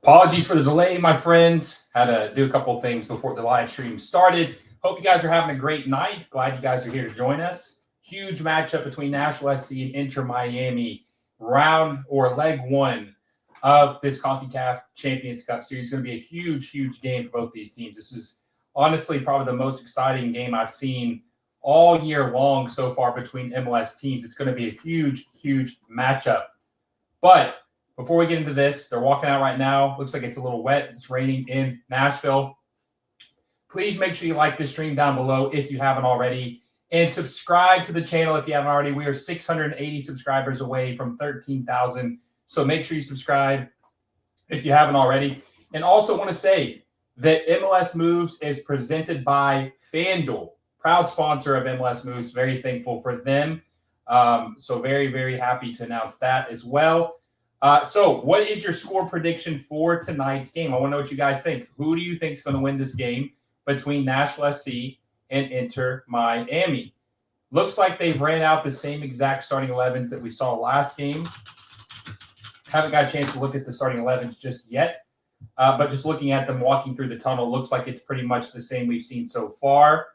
Apologies for the delay, my friends. Had to do a couple of things before the live stream started. Hope you guys are having a great night. Glad you guys are here to join us. Huge matchup between Nashville SC and Inter Miami. Round or leg one of this Concacaf Champions Cup series. It's going to be a huge, huge game for both these teams. This is honestly probably the most exciting game I've seen all year long so far between MLS teams. It's going to be a huge, huge matchup. But before we get into this, they're walking out right now. Looks like it's a little wet. It's raining in Nashville. Please make sure you like this stream down below if you haven't already. And subscribe to the channel if you haven't already. We are 680 subscribers away from 13,000. So make sure you subscribe if you haven't already. And also want to say that MLS Moves is presented by FanDuel, proud sponsor of MLS Moves. Very thankful for them. So very, very happy to announce that as well. So what is your score prediction for tonight's game? I want to know what you guys think. Who do you think is going to win this game between Nashville SC and Inter Miami? Looks like they've ran out the same exact starting 11s that we saw last game. Haven't got a chance to look at the starting 11s just yet. But just looking at them walking through the tunnel, looks like it's pretty much the same we've seen so far.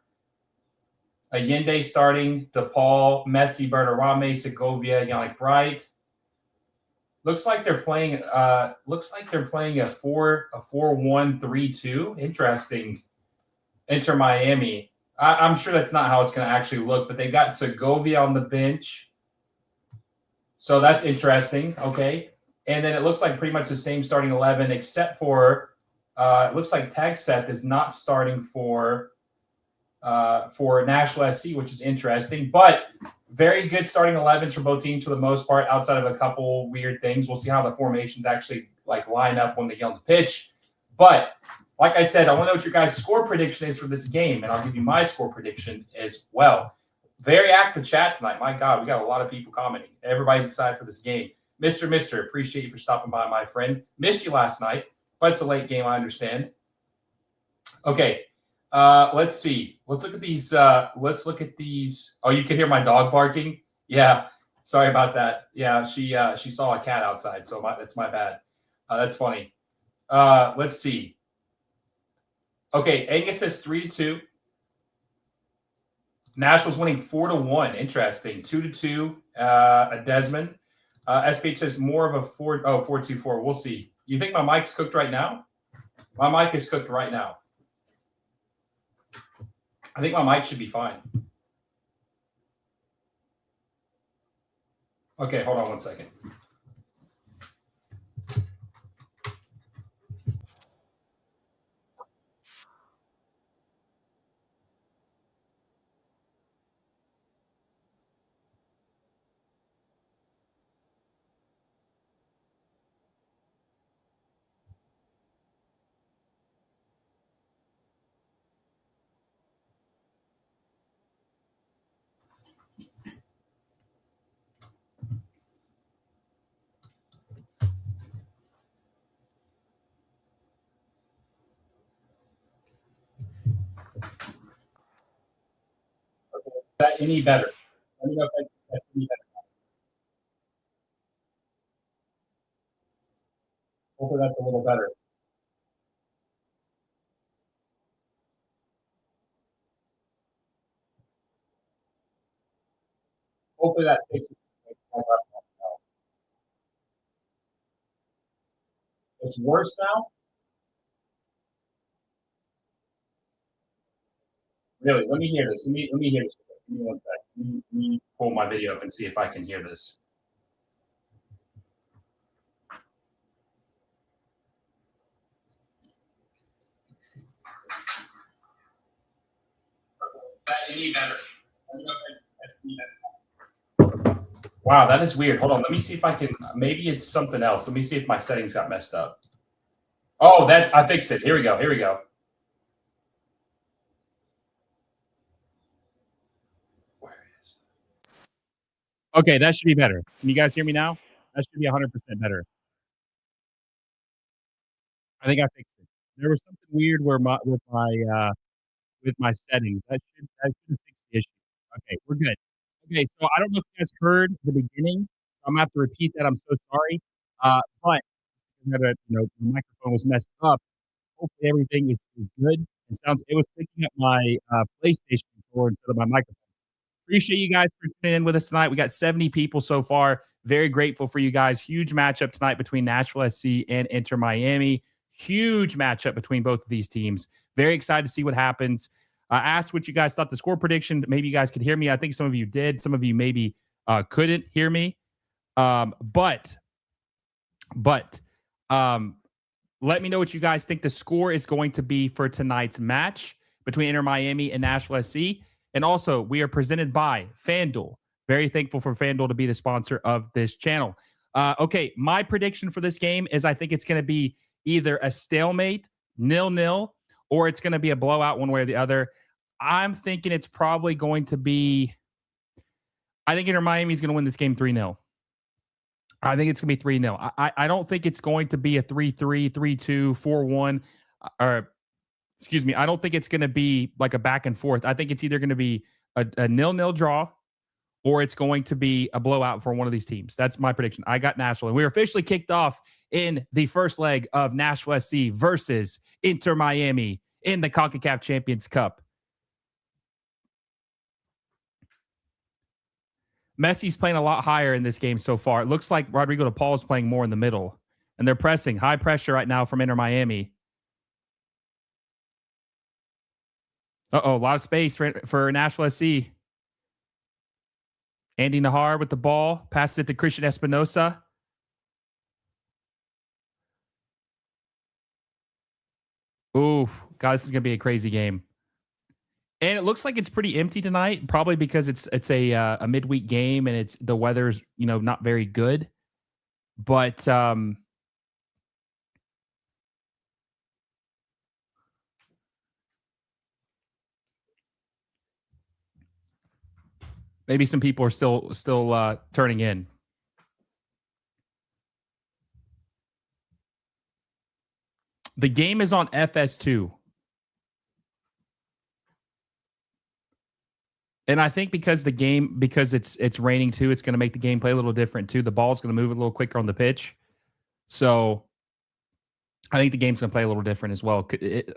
Allende starting, DePaul, Messi, Berterame, Segovia, Yannick Bright. Looks like they're playing a 4-1-3-2. Interesting. Inter Miami. I'm sure that's not how it's going to actually look, but they got Segovia on the bench. So that's interesting. Okay. And then it looks like pretty much the same starting 11, except for it looks like Tag Seth is not starting for Nashville SC, which is interesting. But very good starting 11s for both teams for the most part, outside of a couple weird things. We'll see how the formations actually line up when they get on the pitch. But like I said, I want to know what your guys' score prediction is for this game, and I'll give you my score prediction as well. Very active chat tonight. My God, we got a lot of people commenting. Everybody's excited for this game. Mr. Appreciate you for stopping by, my friend. Missed you last night, but it's a late game, I understand. Okay. Let's see. Let's look at these. Oh, you can hear my dog barking. Yeah. Sorry about that. Yeah, she saw a cat outside, so that's my bad. That's funny. Let's see. Okay, Angus says 3-2. Nashville's winning 4-1. Interesting. 2-2. A Desmond. SPH says more of a 4-2-4. We'll see. You think my mic's cooked right now? My mic is cooked right now. I think my mic should be fine. Okay, hold on one second. Is that any better? Let me know if that's any better. Hopefully that's a little better. Hopefully that fixes it. It's worse now? Really? Let me hear this. Let me hear this. Give me one sec. Let me pull my video up and see if I can hear this. Any better? Wow, that is weird. Hold on. Let me see if I can. Maybe it's something else. Let me see if my settings got messed up. Oh, I fixed it. Here we go. Here we go. Okay, that should be better. Can you guys hear me now? That should be 100% better. I think I fixed it. There was something weird where with my settings. That should fix the issue. Okay, we're good. Okay, so I don't know if you guys heard the beginning. I'm gonna have to repeat that. I'm so sorry. But the microphone was messed up. Hopefully everything is good. It was picking up my PlayStation controller instead of my microphone. Appreciate you guys for tuning in with us tonight. We got 70 people so far. Very grateful for you guys. Huge matchup tonight between Nashville SC and Inter Miami. Huge matchup between both of these teams. Very excited to see what happens. I asked what you guys thought the score prediction. Maybe you guys could hear me. I think some of you did. Some of you maybe couldn't hear me. But let me know what you guys think the score is going to be for tonight's match between Inter Miami and Nashville SC. And also, we are presented by FanDuel. Very thankful for FanDuel to be the sponsor of this channel. Okay, my prediction for this game is I think it's going to be either a stalemate, 0-0, or it's going to be a blowout one way or the other. I'm thinking it's probably going to be – I think Inter Miami is going to win this game 3-0. I think it's going to be 3-0. I don't think it's going to be a 3-3, 3-2, 4-1, or – excuse me, I don't think it's going to be like a back and forth. I think it's either going to be a 0-0 draw or it's going to be a blowout for one of these teams. That's my prediction. I got Nashville. And we're officially kicked off in the first leg of Nashville SC versus Inter Miami in the Concacaf Champions Cup. Messi's playing a lot higher in this game so far. It looks like Rodrigo de Paul is playing more in the middle. And they're pressing. High pressure right now from Inter Miami. A lot of space for Nashville SC. Andy Nahar with the ball. Passes it to Christian Espinosa. Ooh, God, this is going to be a crazy game. And it looks like it's pretty empty tonight, probably because it's a midweek game and the weather's, not very good. But maybe some people are still turning in. The game is on FS2. And I think because it's raining too, it's going to make the gameplay a little different too. The ball's going to move a little quicker on the pitch. So I think the game's going to play a little different as well,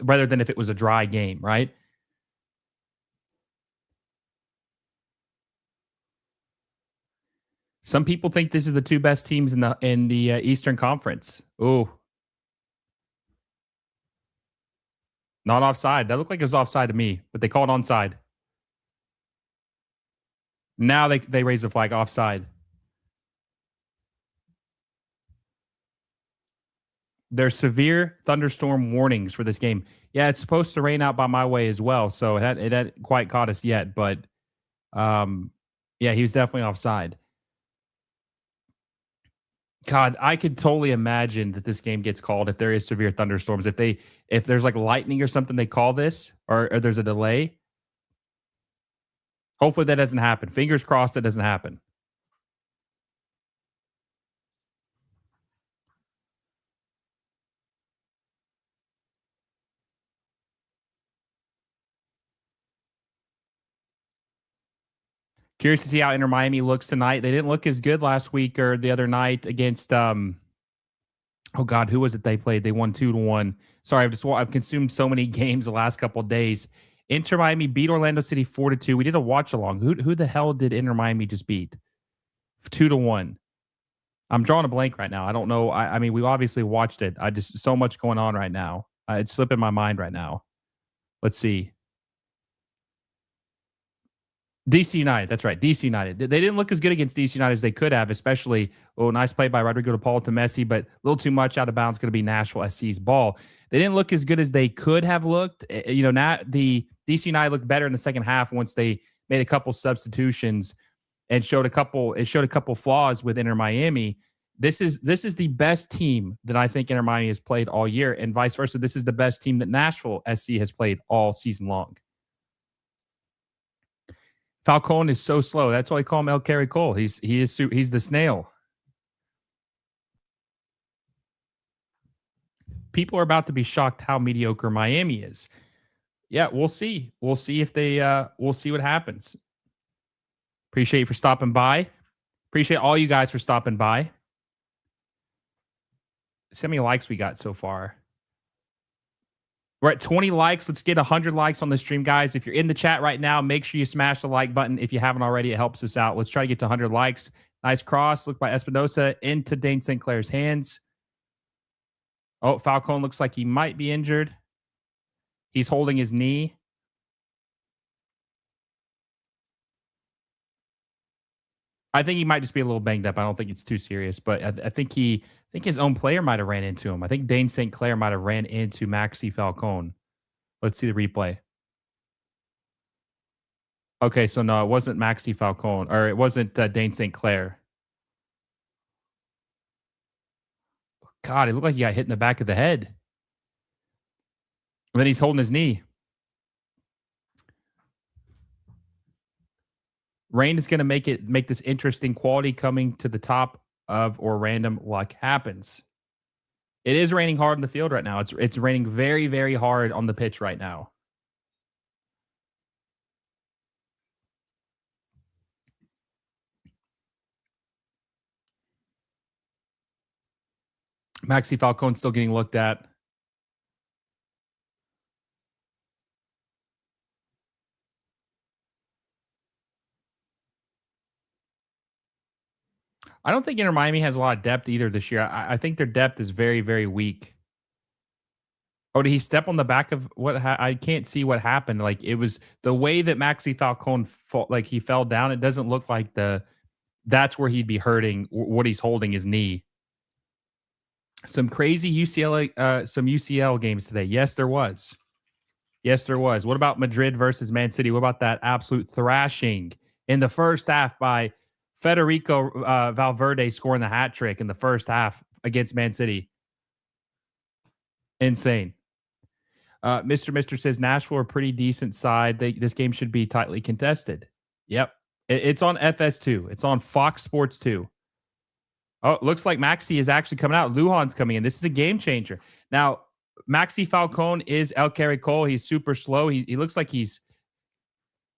rather than if it was a dry game, right? Some people think this is the two best teams in the Eastern Conference. Ooh. Not offside. That looked like it was offside to me, but they called onside. Now they raise the flag offside. There's severe thunderstorm warnings for this game. Yeah, it's supposed to rain out by my way as well, so it hadn't quite caught us yet, but yeah, he was definitely offside. God, I could totally imagine that this game gets called if there is severe thunderstorms. If there's like lightning or something, they call this, or there's a delay. Hopefully that doesn't happen. Fingers crossed that doesn't happen. Curious to see how Inter Miami looks tonight. They didn't look as good last week or the other night against oh God, who was it they played? They won 2-1. Sorry, I've consumed so many games the last couple of days. Inter Miami beat Orlando City 4-2. We did a watch along. Who the hell did Inter Miami just beat? 2-1. I'm drawing a blank right now. I don't know. I mean, we obviously watched it. I just so much going on right now. It's slipping my mind right now. Let's see. DC United. That's right. DC United. They didn't look as good against DC United as they could have, especially, nice play by Rodrigo DePaul to Messi, but a little too much out of bounds. Going to be Nashville SC's ball. They didn't look as good as they could have looked. The DC United looked better in the second half once they made a couple substitutions and showed a couple flaws with Inter Miami. This is the best team that I think Inter Miami has played all year, and vice versa. This is the best team that Nashville SC has played all season long. Falcone is so slow. That's why I call him El Caracol. He's the snail. People are about to be shocked how mediocre Miami is. Yeah, we'll see. We'll see if we'll see what happens. Appreciate you for stopping by. Appreciate all you guys for stopping by. See how many likes we got so far. We're at 20 likes. Let's get 100 likes on the stream, guys. If you're in the chat right now, make sure you smash the like button. If you haven't already, it helps us out. Let's try to get to 100 likes. Nice cross. Look by Espinosa into Dane St. Clair's hands. Oh, Falcone looks like he might be injured. He's holding his knee. I think he might just be a little banged up. I don't think it's too serious, but I think his own player might have ran into him. I think Dane St. Clair might have ran into Maxi Falcone. Let's see the replay. Okay, so no, it wasn't Maxi Falcone, or it wasn't Dane St. Clair. God, it looked like he got hit in the back of the head. And then he's holding his knee. Rain is going to make this interesting. Quality coming to the top of or random luck happens. It is raining hard in the field right now. It's raining very, very hard on the pitch right now. Maxi Falcone still getting looked at. I don't think Inter Miami has a lot of depth either this year. I think their depth is very, very weak. Oh, did he step on the back of what? I can't see what happened. Like, it was the way that Maxi Falcone he fell down. It doesn't look like that's where he'd be hurting. What he's holding his knee. Some crazy UCL games today. Yes, there was. Yes, there was. What about Madrid versus Man City? What about that absolute thrashing in the first half by Federico Valverde scoring the hat trick in the first half against Man City? Insane. Mr. says Nashville are a pretty decent side. This game should be tightly contested. Yep. It's on FS2. It's on Fox Sports 2. Oh, it looks like Maxi is actually coming out. Lujan's coming in. This is a game changer. Now, Maxi Falcone is El Caracol. He's super slow. He looks like he's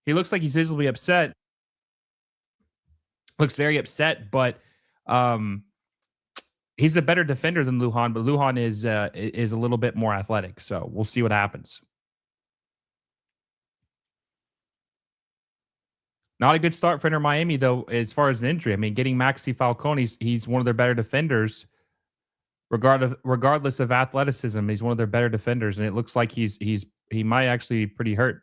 visibly upset. Looks very upset, but he's a better defender than Lujan, but Lujan is a little bit more athletic. So we'll see what happens. Not a good start for Inter Miami, though, as far as an injury. I mean, getting Maxi Falcone, he's one of their better defenders, regardless of athleticism. He's one of their better defenders, and it looks like he might actually be pretty hurt.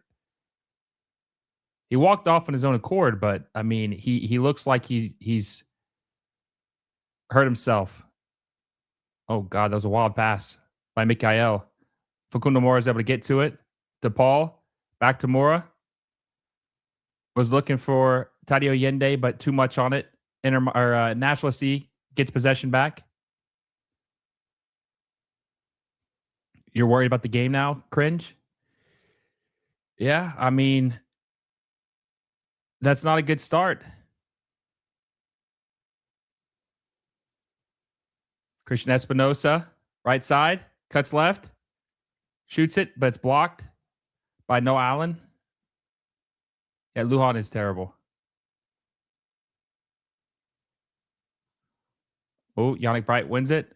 He walked off on his own accord, but I mean, he looks like he's hurt himself. Oh God, that was a wild pass by Mikael. Facundo Mora is able to get to it. DePaul back to Mora. Was looking for Tadio Yende, but too much on it. Nashville SC gets possession back. You're worried about the game now? Cringe? Yeah, I mean, that's not a good start. Christian Espinosa, right side, cuts left, shoots it, but it's blocked by Noah Allen. Yeah, Lujan is terrible. Oh, Yannick Bright wins it.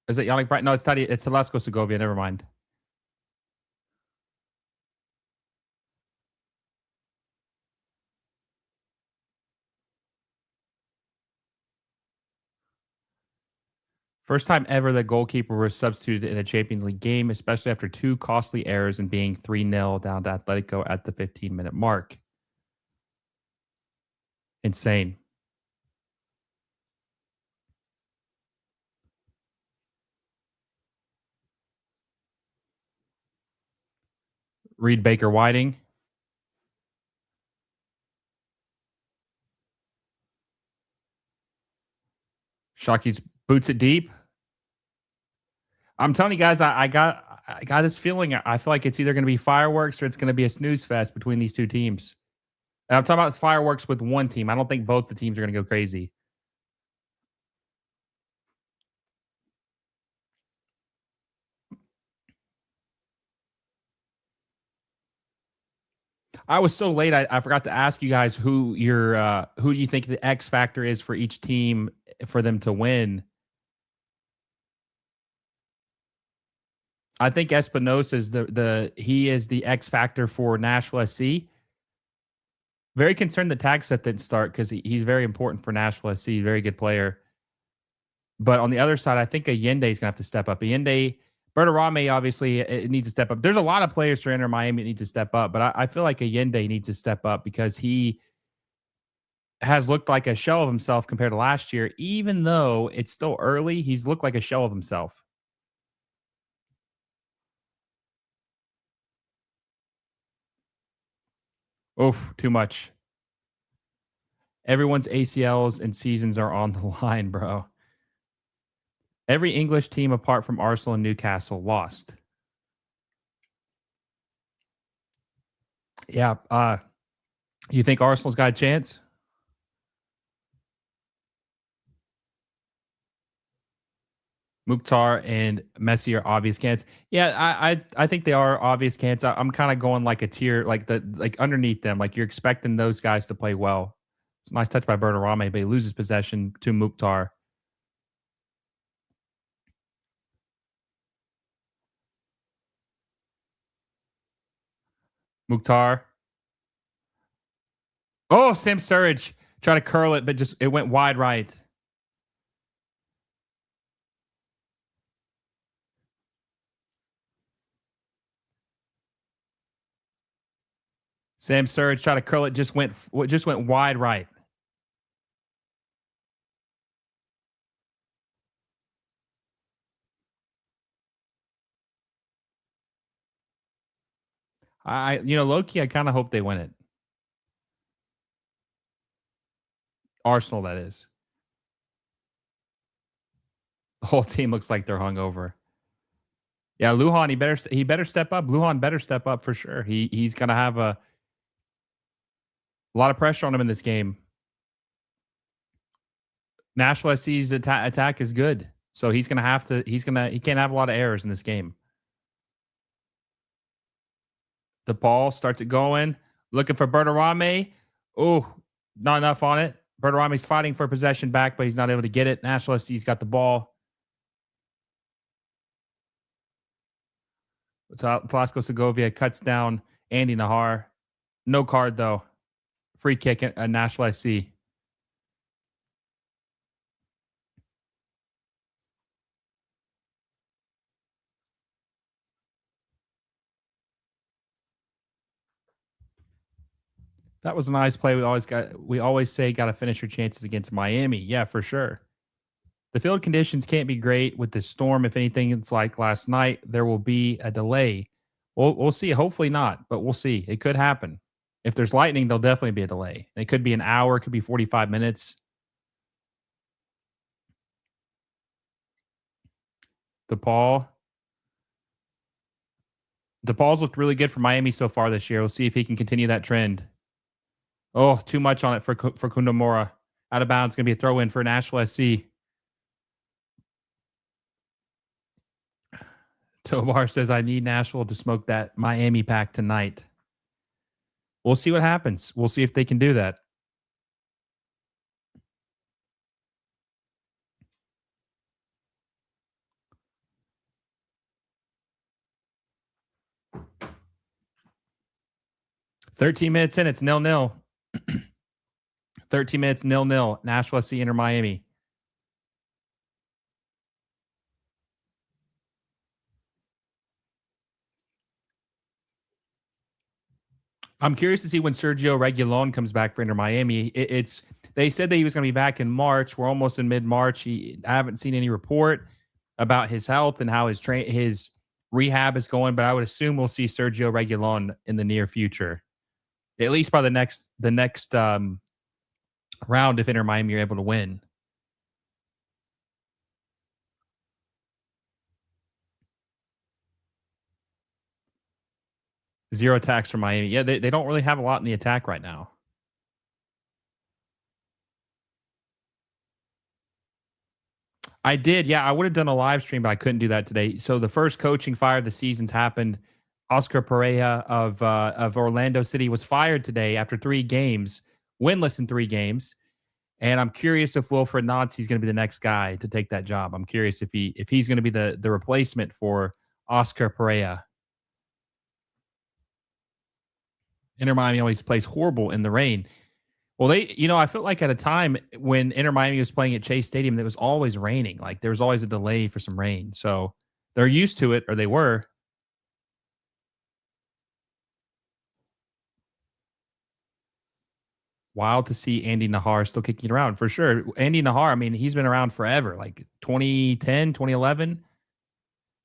Is it Yannick Bright? No, it's Taddy. It's Velasco Segovia. Never mind. First time ever the goalkeeper was substituted in a Champions League game, especially after 2 costly errors and being 3-0 down to Atletico at the 15-minute mark. Insane. Reed Baker Whiting. Shockey's boots it deep. I'm telling you guys, I got this feeling. I feel like it's either going to be fireworks or it's going to be a snooze fest between these two teams. And I'm talking about fireworks with one team. I don't think both the teams are going to go crazy. I was so late. I forgot to ask you guys who do you think the X factor is for each team for them to win. I think Espinosa is he is the X factor for Nashville SC. Very concerned that Tagset didn't start because he's very important for Nashville SC. Very good player. But on the other side, I think Allende is going to have to step up. Allende, Berterame, obviously, it needs to step up. There's a lot of players for Inter Miami that need to step up, but I feel like Allende needs to step up because he has looked like a shell of himself compared to last year. Even though it's still early, he's looked like a shell of himself. Oof, too much. Everyone's ACLs and seasons are on the line, bro. Every English team apart from Arsenal and Newcastle lost. Yeah. You think Arsenal's got a chance? Mukhtar and Messi are obvious cans. Yeah, I think they are obvious cans. I'm kind of going like a tier, like underneath them. Like you're expecting those guys to play well. It's a nice touch by Berterame, but he loses possession to Mukhtar. Mukhtar. Oh, Sam Surridge tried to curl it, but just it went wide right. Sam Surridge tried to curl it, just went wide right. Low key, I kind of hope they win it. Arsenal, that is. The whole team looks like they're hungover. Yeah, Lujan, he better step up. Lujan better step up for sure. He's gonna have a lot of pressure on him in this game. Nashville SC's attack is good, so he can't have a lot of errors in this game. DePaul starts it going, looking for Berterame. Oh, not enough on it. Berterame's fighting for possession back, but he's not able to get it. Nashville SC's got the ball. Tlaxco Segovia cuts down Andy Nahar. No card, though. Free kick at Nashville SC. That was a nice play. We always say got to finish your chances against Miami. Yeah, for sure. The field conditions can't be great with the storm. If anything, it's like last night. There will be a delay. We'll see. Hopefully not, but we'll see. It could happen. If there's lightning, there'll definitely be a delay. It could be an hour. It could be 45 minutes. DePaul's looked really good for Miami so far this year. We'll see if he can continue that trend. Oh, too much on it for Kundamura. Out of bounds. Going to be a throw in for Nashville SC. Tobar says, I need Nashville to smoke that Miami pack tonight. We'll see what happens. We'll see if they can do that. $13 minutes in, it's 0-0. 13 minutes, 0-0. Nashville SC Inter Miami. I'm curious to see when Sergio Reguilon comes back for Inter Miami. They said that he was going to be back in March. We're almost in mid-March. I haven't seen any report about his health and how his rehab is going, but I would assume we'll see Sergio Reguilon in the near future, at least by the next round if Inter Miami are able to win. Zero attacks from Miami. Yeah, they don't really have a lot in the attack right now. I did. Yeah, I would have done a live stream, but I couldn't do that today. So the first coaching fire of the season's happened. Oscar Pereira of Orlando City was fired today after 3 games, winless in 3 games. And I'm curious if Wilfred Nancy is going to be the next guy to take that job. I'm curious if he's going to be the replacement for Oscar Pereira. Inter Miami always plays horrible in the rain. Well, I felt like at a time when Inter Miami was playing at Chase Stadium, it was always raining. Like there was always a delay for some rain. So they're used to it, or they were. Wild to see Andy Nahar still kicking around for sure. Andy Nahar, I mean, he's been around forever, like 2010, 2011.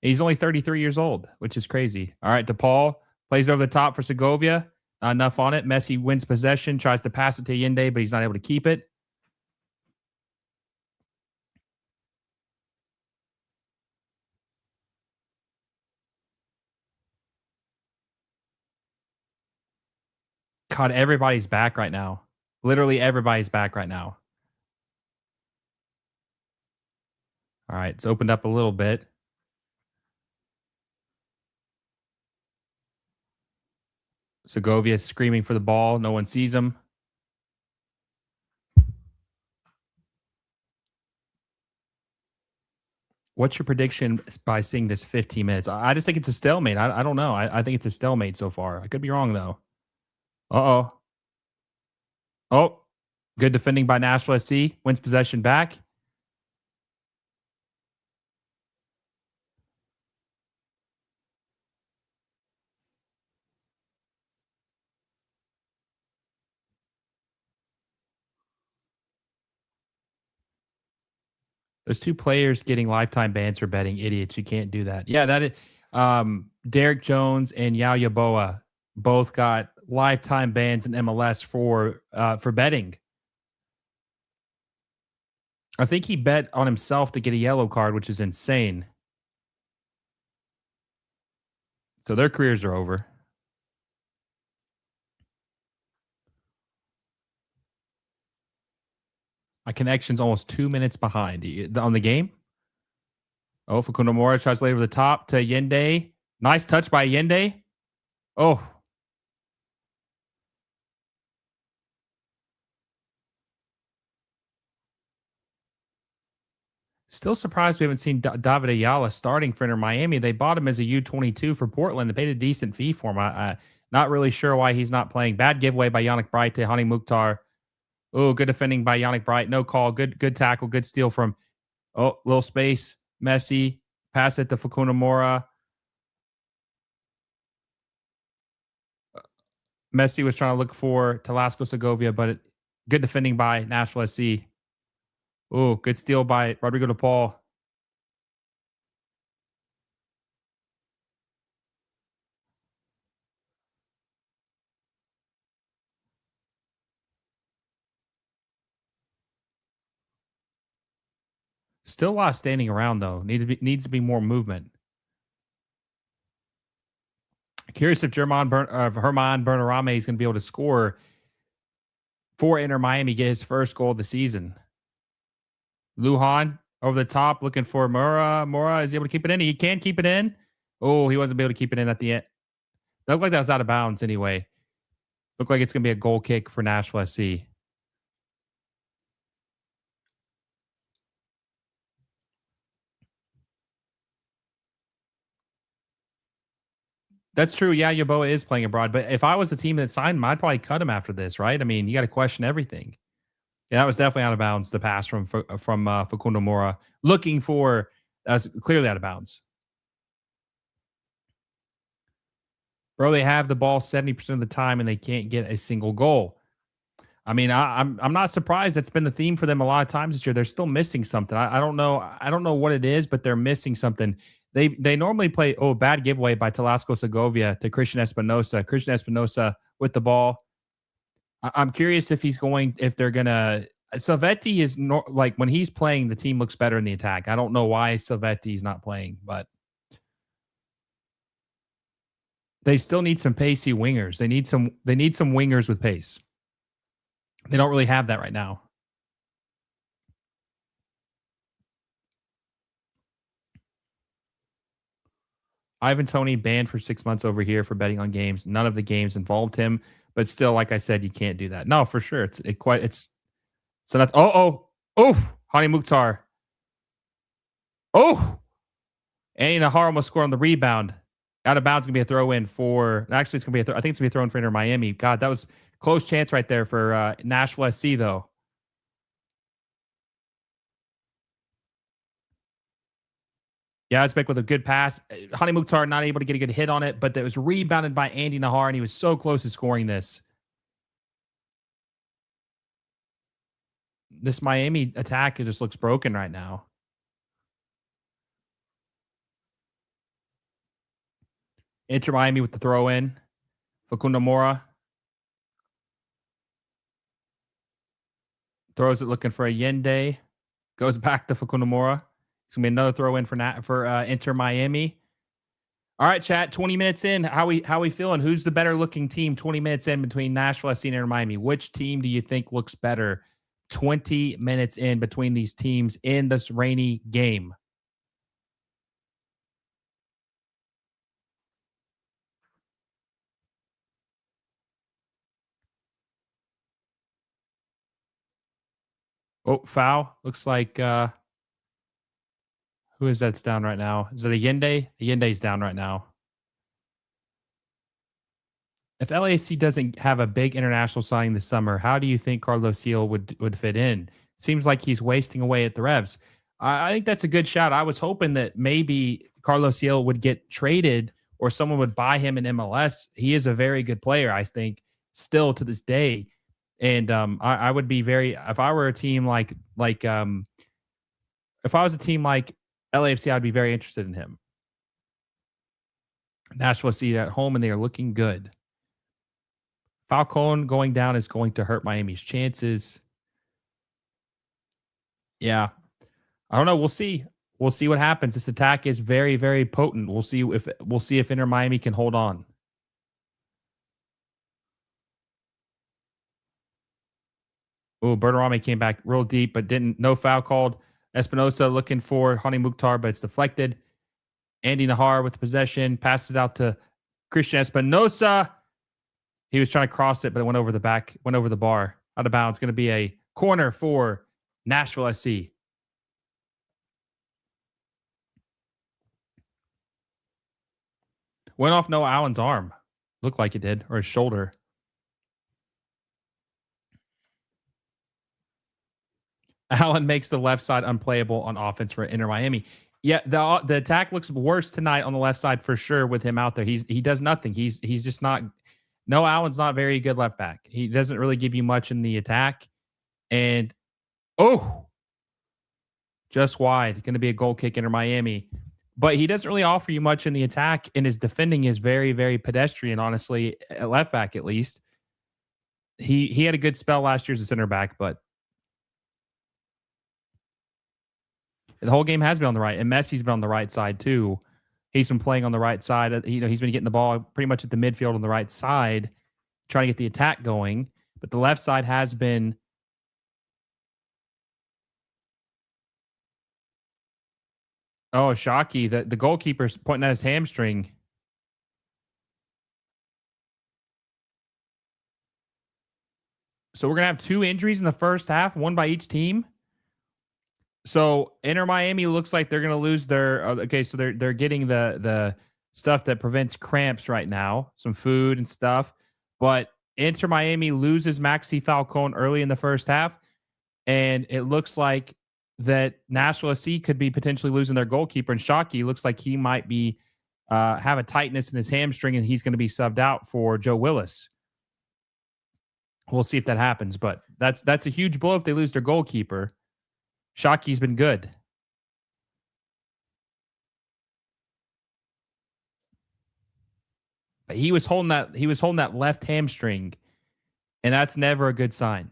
He's only 33 years old, which is crazy. All right, DePaul plays over the top for Segovia. Not enough on it. Messi wins possession, tries to pass it to Yende, but he's not able to keep it. God, everybody's back right now. Literally everybody's back right now. All right, it's opened up a little bit. Segovia screaming for the ball. No one sees him. What's your prediction by seeing this 15 minutes? I just think it's a stalemate. I don't know. I think it's a stalemate so far. I could be wrong, though. Uh-oh. Oh, good defending by Nashville SC. Wins possession back. Those 2 players getting lifetime bans for betting. Idiots. You can't do that. Yeah, that is. Derek Jones and Yao Yaboa both got lifetime bans in MLS for betting. I think he bet on himself to get a yellow card, which is insane. So their careers are over. My connection's almost 2 minutes behind on the game. Oh, Facundo Mora tries to lay over the top to Yende. Nice touch by Yende. Oh. Still surprised we haven't seen David Ayala starting for Inter Miami. They bought him as a U22 for Portland. They paid a decent fee for him. I not really sure why he's not playing. Bad giveaway by Yannick Bright to Hany Mukhtar. Oh, good defending by Yannick Bright. No call. Good tackle. Good steal from, little space. Messi. Pass it to Facundo Mora. Messi was trying to look for Talasco Segovia, but good defending by Nashville SC. Oh, good steal by Rodrigo DePaul. Still a lot standing around though. Needs to be more movement. Curious if Herman Berterame is going to be able to score for Inter Miami, get his first goal of the season. Lujan over the top, looking for Mora. Mora is he able to keep it in? He can keep it in. Oh, he wasn't able to keep it in at the end. That looked like that was out of bounds anyway. Looked like it's going to be a goal kick for Nashville SC. That's true. Yeah, Yaboa is playing abroad. But if I was the team that signed him, I'd probably cut him after this, right? I mean, you got to question everything. Yeah, that was definitely out of bounds. The pass from Facundo Mora, looking for that's clearly out of bounds. Bro, they have the ball 70% of the time and they can't get a single goal. I mean, I'm not surprised. That's been the theme for them a lot of times this year. They're still missing something. I don't know. I don't know what it is, but they're missing something. They normally play bad giveaway by Talasco Segovia to Christian Espinosa. Christian Espinosa with the ball. I'm curious if they're gonna. Salvetti is like when he's playing, the team looks better in the attack. I don't know why Salvetti's not playing, but they still need some pacey wingers. They need some wingers with pace. They don't really have that right now. Ivan Toney banned for 6 months over here for betting on games. None of the games involved him, but still, like I said, you can't do that. No, for sure. It's so that's Hany Mukhtar. Andy Nahar almost scored on the rebound. Out of bounds, gonna be a throw in for. Actually, it's gonna be I think it's gonna be a throw in for Inter Miami. God, that was close chance right there for Nashville SC though. Yeah, it's back with a good pass. Hany Mukhtar not able to get a good hit on it, but it was rebounded by Andy Nahar, and he was so close to scoring this. This Miami attack, it just looks broken right now. Inter Miami with the throw in. Facundo Mora throws it looking for Allende. Goes back to Facundo Mora. It's gonna be another throw in for Inter Miami. All right, chat. 20 minutes in. How we feeling? Who's the better looking team? 20 minutes in between Nashville SC and Inter Miami. Which team do you think looks better? 20 minutes in between these teams in this rainy game. Oh, foul. Looks like who is that's down right now? Is it Allende? Allende's down right now. If LAC doesn't have a big international signing this summer, how do you think Carlos Gil would fit in? Seems like he's wasting away at the Revs. I think that's a good shout. I was hoping that maybe Carlos Gil would get traded or someone would buy him in MLS. He is a very good player, I think, still to this day. And I would be very if I were a team like if I was a team like LAFC, I'd be very interested in him. Nashville SC at home, and they are looking good. Falcone going down is going to hurt Miami's chances. Yeah. I don't know. We'll see. We'll see what happens. This attack is very, very potent. We'll see if Inter Miami can hold on. Oh, Berterame came back real deep, but no foul called. Espinosa looking for Hany Mukhtar, but it's deflected. Andy Nahar with the possession, passes out to Christian Espinosa. He was trying to cross it, but it went over the bar. Out of bounds. Going to be a corner for Nashville SC. Went off Noah Allen's arm. Looked like it did, or his shoulder. Allen makes the left side unplayable on offense for Inter Miami. Yeah, the attack looks worse tonight on the left side for sure with him out there. He does nothing. He's just not. No, Allen's not very good left back. He doesn't really give you much in the attack. And just wide. Going to be a goal kick Inter Miami. But he doesn't really offer you much in the attack, and his defending is very, very pedestrian, honestly, at left back at least. He had a good spell last year as a center back, but the whole game has been on the right, and Messi's been on the right side too. He's been playing on the right side. He's been getting the ball pretty much at the midfield on the right side, trying to get the attack going. But the left side has been. Oh, Shockey, the goalkeeper's pointing at his hamstring. So we're gonna have 2 injuries in the first half, one by each team. So Inter Miami looks like they're going to lose their okay. So they're getting the stuff that prevents cramps right now, some food and stuff. But Inter Miami loses Maxi Falcone early in the first half, and it looks like that Nashville SC could be potentially losing their goalkeeper. And Shockey looks like he might be have a tightness in his hamstring, and he's going to be subbed out for Joe Willis. We'll see if that happens, but that's a huge blow if they lose their goalkeeper. Shockey's been good. But he was holding that left hamstring, and that's never a good sign.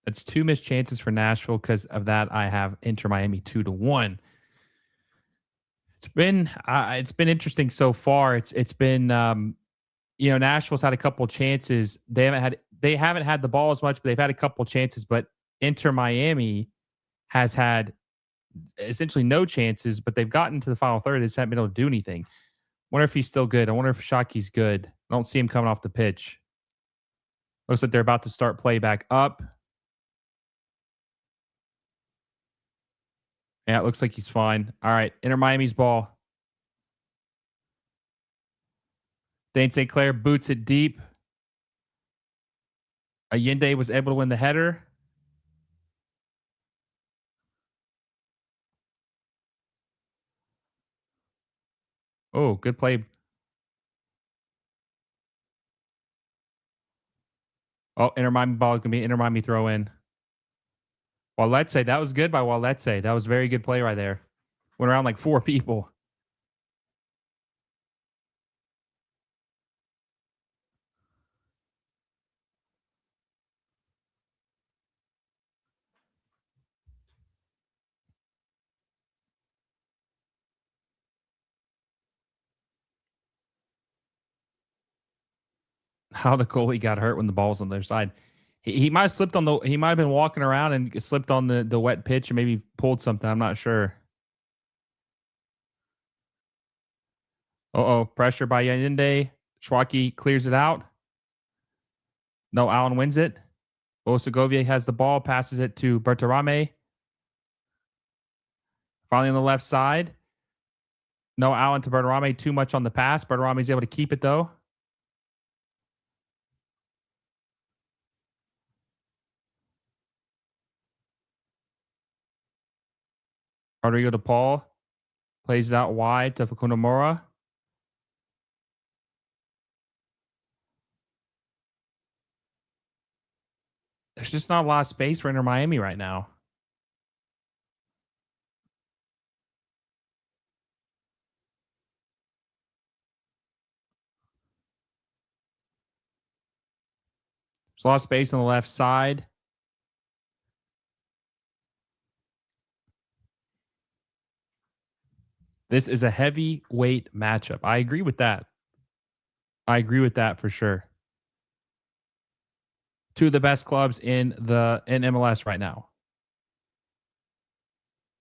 That's 2 missed chances for Nashville. Because of that, I have Inter Miami 2-1. It's been interesting so far. It's been Nashville's had a couple chances. They haven't had the ball as much, but they've had a couple chances. But Inter Miami has had essentially no chances, but they've gotten to the final third. They just haven't been able to do anything. Wonder if he's still good. I wonder if Shockey's good. I don't see him coming off the pitch. Looks like they're about to start play back up. Yeah, it looks like he's fine. All right, Inter Miami's ball. Dane St. Clair boots it deep. Allende was able to win the header. Oh, good play. Oh, Inter Miami ball is going to be Inter Miami throw in. Waletse, that was good by Waletse. That was very good play right there. Went around like 4 people. How the goalie got hurt when the ball's on their side. He might have slipped on the. He might have been walking around and slipped on the wet pitch and maybe pulled something. I'm not sure. Pressure by Allende. Schwaki clears it out. No, Allen wins it. Segovia has the ball, passes it to Berterame. Finally on the left side. No, Allen to Berterame. Too much on the pass. Berterame is able to keep it though. Rodrigo de Paul plays it out wide to Facundo Mora. There's just not a lot of space for Inter Miami right now. There's a lot of space on the left side. This is a heavyweight matchup. I agree with that. I agree with that for sure. 2 of the best clubs in MLS right now.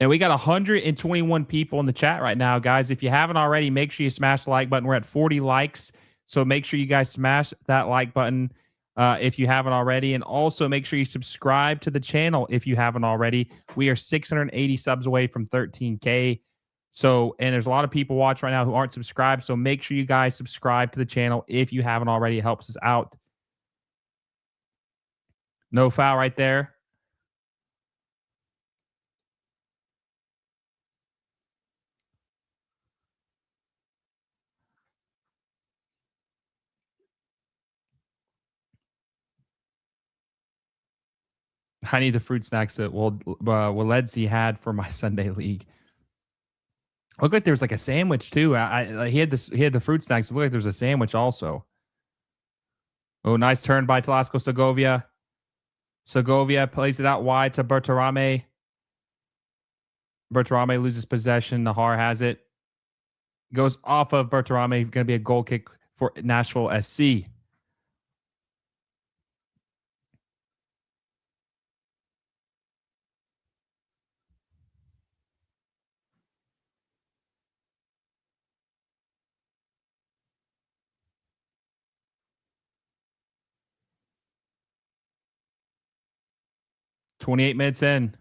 And we got 121 people in the chat right now, guys. If you haven't already, make sure you smash the like button. We're at 40 likes. So make sure you guys smash that like button if you haven't already. And also make sure you subscribe to the channel if you haven't already. We are 680 subs away from 13K. So, and there's a lot of people watching right now who aren't subscribed. So make sure you guys subscribe to the channel if you haven't already. It helps us out. No foul right there. I need the fruit snacks that Waledzi had for my Sunday league. Looked like there was like a sandwich too. He had the fruit snacks. It looked like there's a sandwich also. Oh, nice turn by Talasco Segovia. Segovia plays it out wide to Berterame. Berterame loses possession. Nahar has it. Goes off of Berterame. Going to be a goal kick for Nashville SC. "28 minutes in.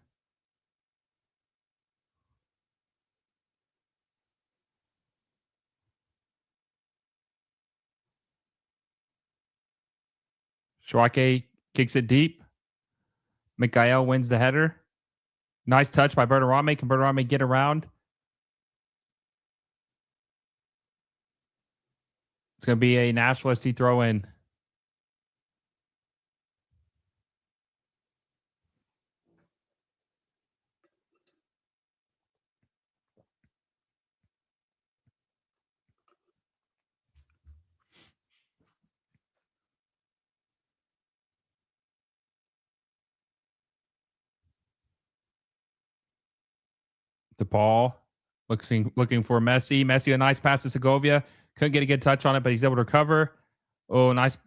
Schwake Kicks it deep. Mikhail wins the header. Nice touch by Berterame. Can Berterame get around? It's going to be a Nashville SC throw in. The ball looking for Messi. Messi, a nice pass to Segovia. Couldn't get a good touch on it, but he's able to recover. Oh, nice.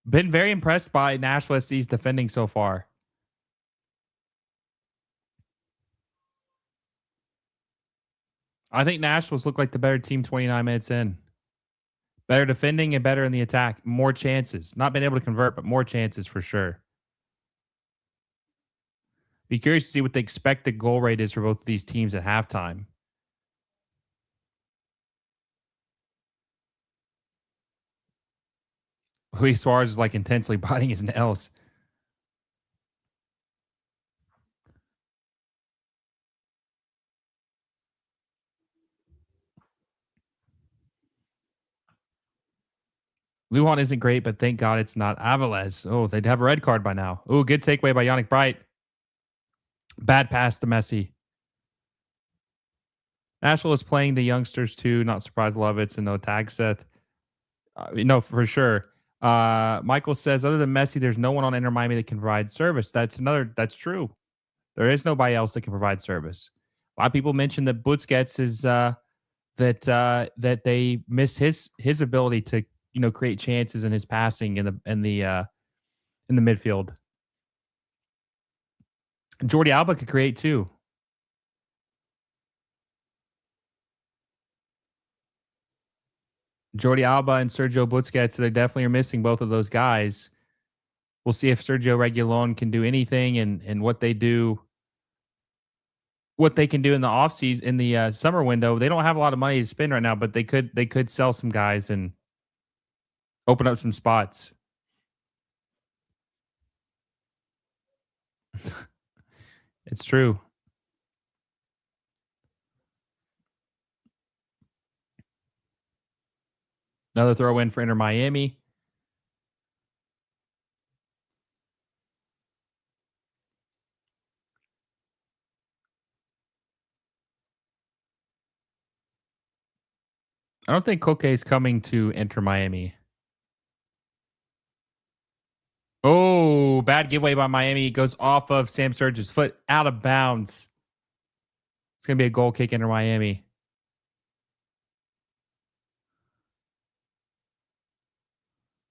Been very impressed by Nashville SC's defending so far. I think Nashville's looked like the better team 29 minutes in. Better defending and better in the attack. More chances. Not been able to convert, but more chances for sure. Be curious to see what the expected goal rate is for both of these teams at halftime. Luis Suarez is like intensely biting his nails. Lujan isn't great, but thank God it's not Avilés. Oh, they'd have a red card by now. Oh, good takeaway by Yannick Bright. Bad pass to Messi. Nashville is playing the youngsters too. Not surprised, Lovitz and no tag Seth. No, for sure. Michael says, other than Messi, there's no one on Inter Miami that can provide service. That's true. There is nobody else that can provide service. A lot of people mention that Busquets is that they miss his ability to create chances in his passing in the midfield. Jordi Alba could create too. Jordi Alba and Sergio Busquets, they definitely are missing both of those guys. We'll see if Sergio Reguilon can do anything and what they do, what they can do in the offseason, in the summer window. They don't have a lot of money to spend right now, but they could sell some guys and open up some spots. It's true. Another throw in for Inter Miami. I don't think Koke is coming to Inter Miami. Oh, bad giveaway by Miami. It goes off of Sam Surridge's foot, out of bounds. It's going to be a goal kick Inter Miami.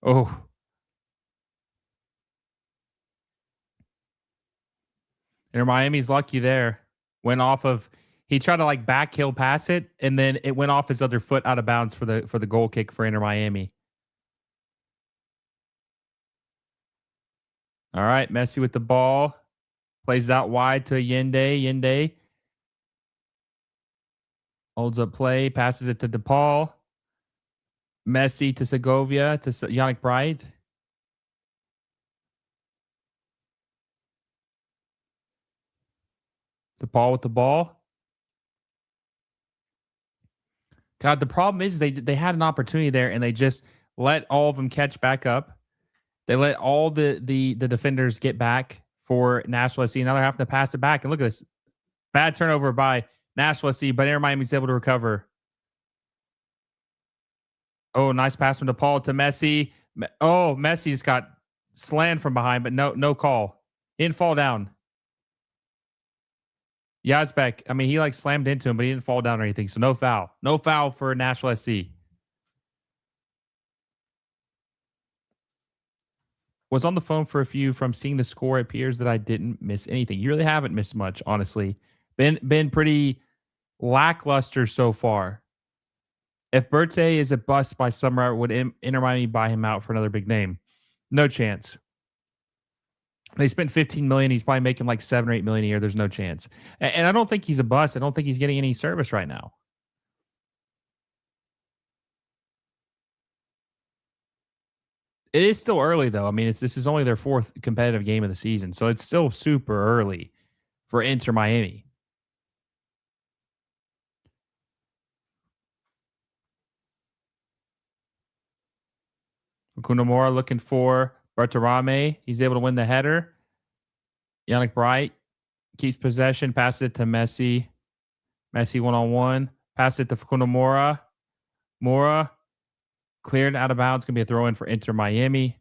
Oh. Inter Miami's lucky there. Went off of, he tried to like back heel pass it, and then it went off his other foot out of bounds for the goal kick for Inter Miami. All right, Messi with the ball. Plays out wide to Yende. Yende holds up play, passes it to DePaul. Messi to Segovia, to Yannick Bright. DePaul with the ball. God, the problem is they had an opportunity there and they just let all of them catch back up. They let all the defenders get back for Nashville SC. Now they're having to pass it back. And look at this. Bad turnover by Nashville SC, but Inter Miami's able to recover. Oh, nice pass from DePaul to Messi. Oh, Messi's got slammed from behind, but no call. He didn't fall down. Yazbek, I mean, he like slammed into him, but he didn't fall down or anything. So no foul. No foul for Nashville SC. Was on the phone for a few. From seeing the score, it appears that I didn't miss anything. You really haven't missed much, honestly. Been pretty lackluster so far. If Berté is a bust by summer, would Inter Miami buy him out for another big name? No chance. They spent $15 million. He's probably making like $7 or $8 million a year. There's no chance. And I don't think he's a bust. I don't think he's getting any service right now. It is still early though. I mean, this is only their fourth competitive game of the season, so it's still super early for Inter Miami. Kunamura looking for Berterame. He's able to win the header. Yannick Bright keeps possession, passes it to Messi. Messi one-on-one. Pass it to Kunamura. Mora cleared out of bounds. Going to be a throw in for Inter Miami.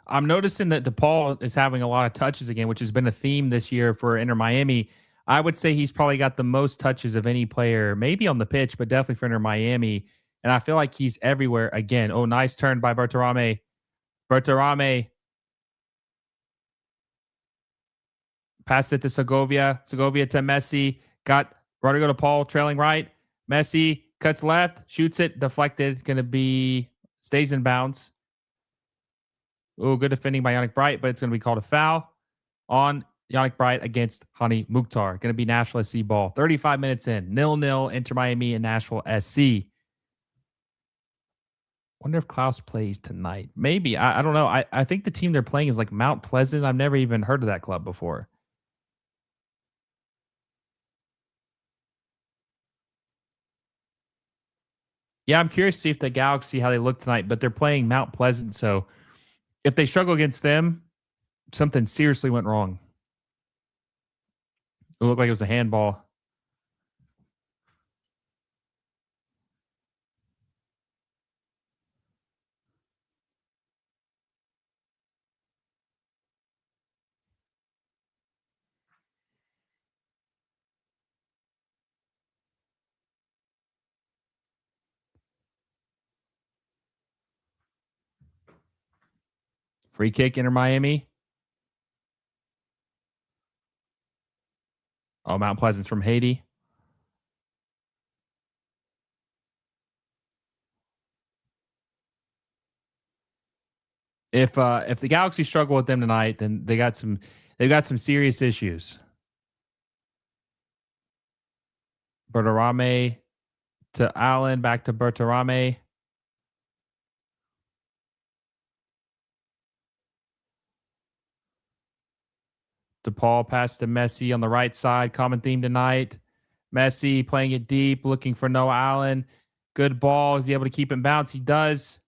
I'm noticing that DePaul is having a lot of touches again, which has been a theme this year for Inter Miami. I would say he's probably got the most touches of any player, maybe on the pitch, but definitely for Inter Miami. And I feel like he's everywhere again. Oh, nice turn by Berterame. Berterame passed it to Segovia. Segovia to Messi. Got Rodrigo DePaul trailing right. Messi cuts left, shoots it, deflected. Going to be, stays in bounds. Oh, good defending by Yannick Bright, but it's going to be called a foul on Yannick Bright against Hany Mukhtar. Going to be Nashville SC ball. 35 minutes in. 0-0 Inter Miami and Nashville SC. Wonder if Klaus plays tonight. Maybe. I don't know. I think the team they're playing is like Mount Pleasant. I've never even heard of that club before. Yeah, I'm curious to see if the Galaxy, how they look tonight, but they're playing Mount Pleasant, so if they struggle against them, something seriously went wrong. It looked like it was a handball. Free kick, Inter Miami. Oh, Mount Pleasant's from Haiti. If the Galaxy struggle with them tonight, then they've got some serious issues. Berterame to Allen, back to Berterame. DePaul pass to Messi on the right side. Common theme tonight. Messi playing it deep, looking for Noah Allen. Good ball. Is he able to keep it bounce? He does.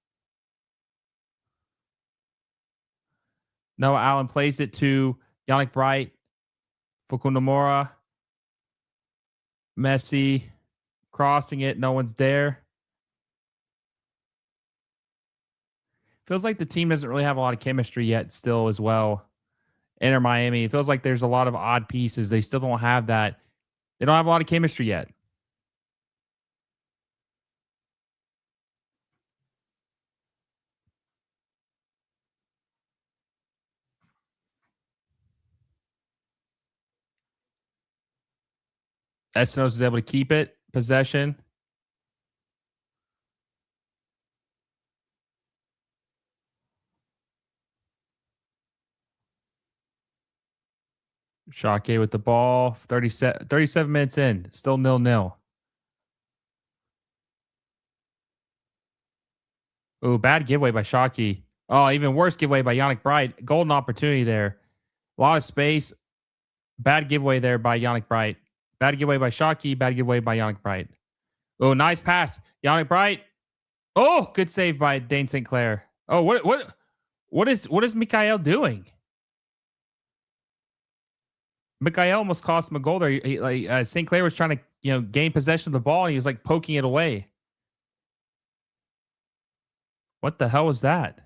Noah Allen plays it to Yannick Bright. Fukunamura. Messi crossing it. No one's there. Feels like the team doesn't really have a lot of chemistry yet still as well. Inter Miami. It feels like there's a lot of odd pieces. They still don't have that. They don't have a lot of chemistry yet. Estenos is able to keep it. Possession. Shake with the ball. 37 minutes in. Still 0-0. Ooh, bad giveaway by Shaki. Oh, even worse giveaway by Yannick Bright. Golden opportunity there. A lot of space. Bad giveaway there by Yannick Bright. Bad giveaway by Shaki. Bad giveaway by Yannick Bright. Oh, nice pass. Yannick Bright. Oh, good save by Dane St. Clair. Oh, what is Mikael doing? Mikael almost cost him a goal there. St. Clair was trying to, gain possession of the ball, and he was like poking it away. What the hell was that?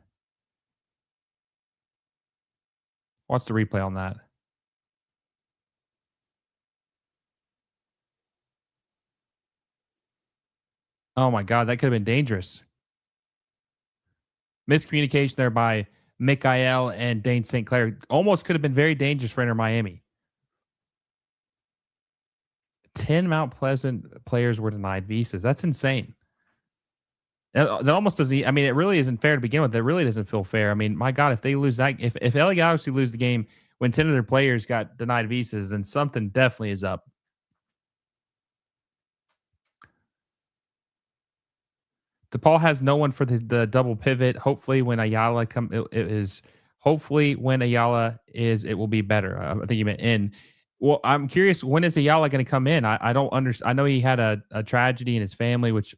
Watch the replay on that. Oh my God, that could have been dangerous. Miscommunication there by Mikael and Dane St. Clair. Almost could have been very dangerous for Inter Miami. 10 Mount Pleasant players were denied visas. That's insane. That almost doesn't. I mean, it really isn't fair to begin with. It really doesn't feel fair. I mean, my God, if they lose that, if LA Galaxy lose the game when 10 of their players got denied visas, then something definitely is up. DePaul has no one for the double pivot. Hopefully, when Ayala it will be better. I think you meant in. Well, I'm curious, when is Ayala going to come in? I don't understand. I know he had a tragedy in his family, which,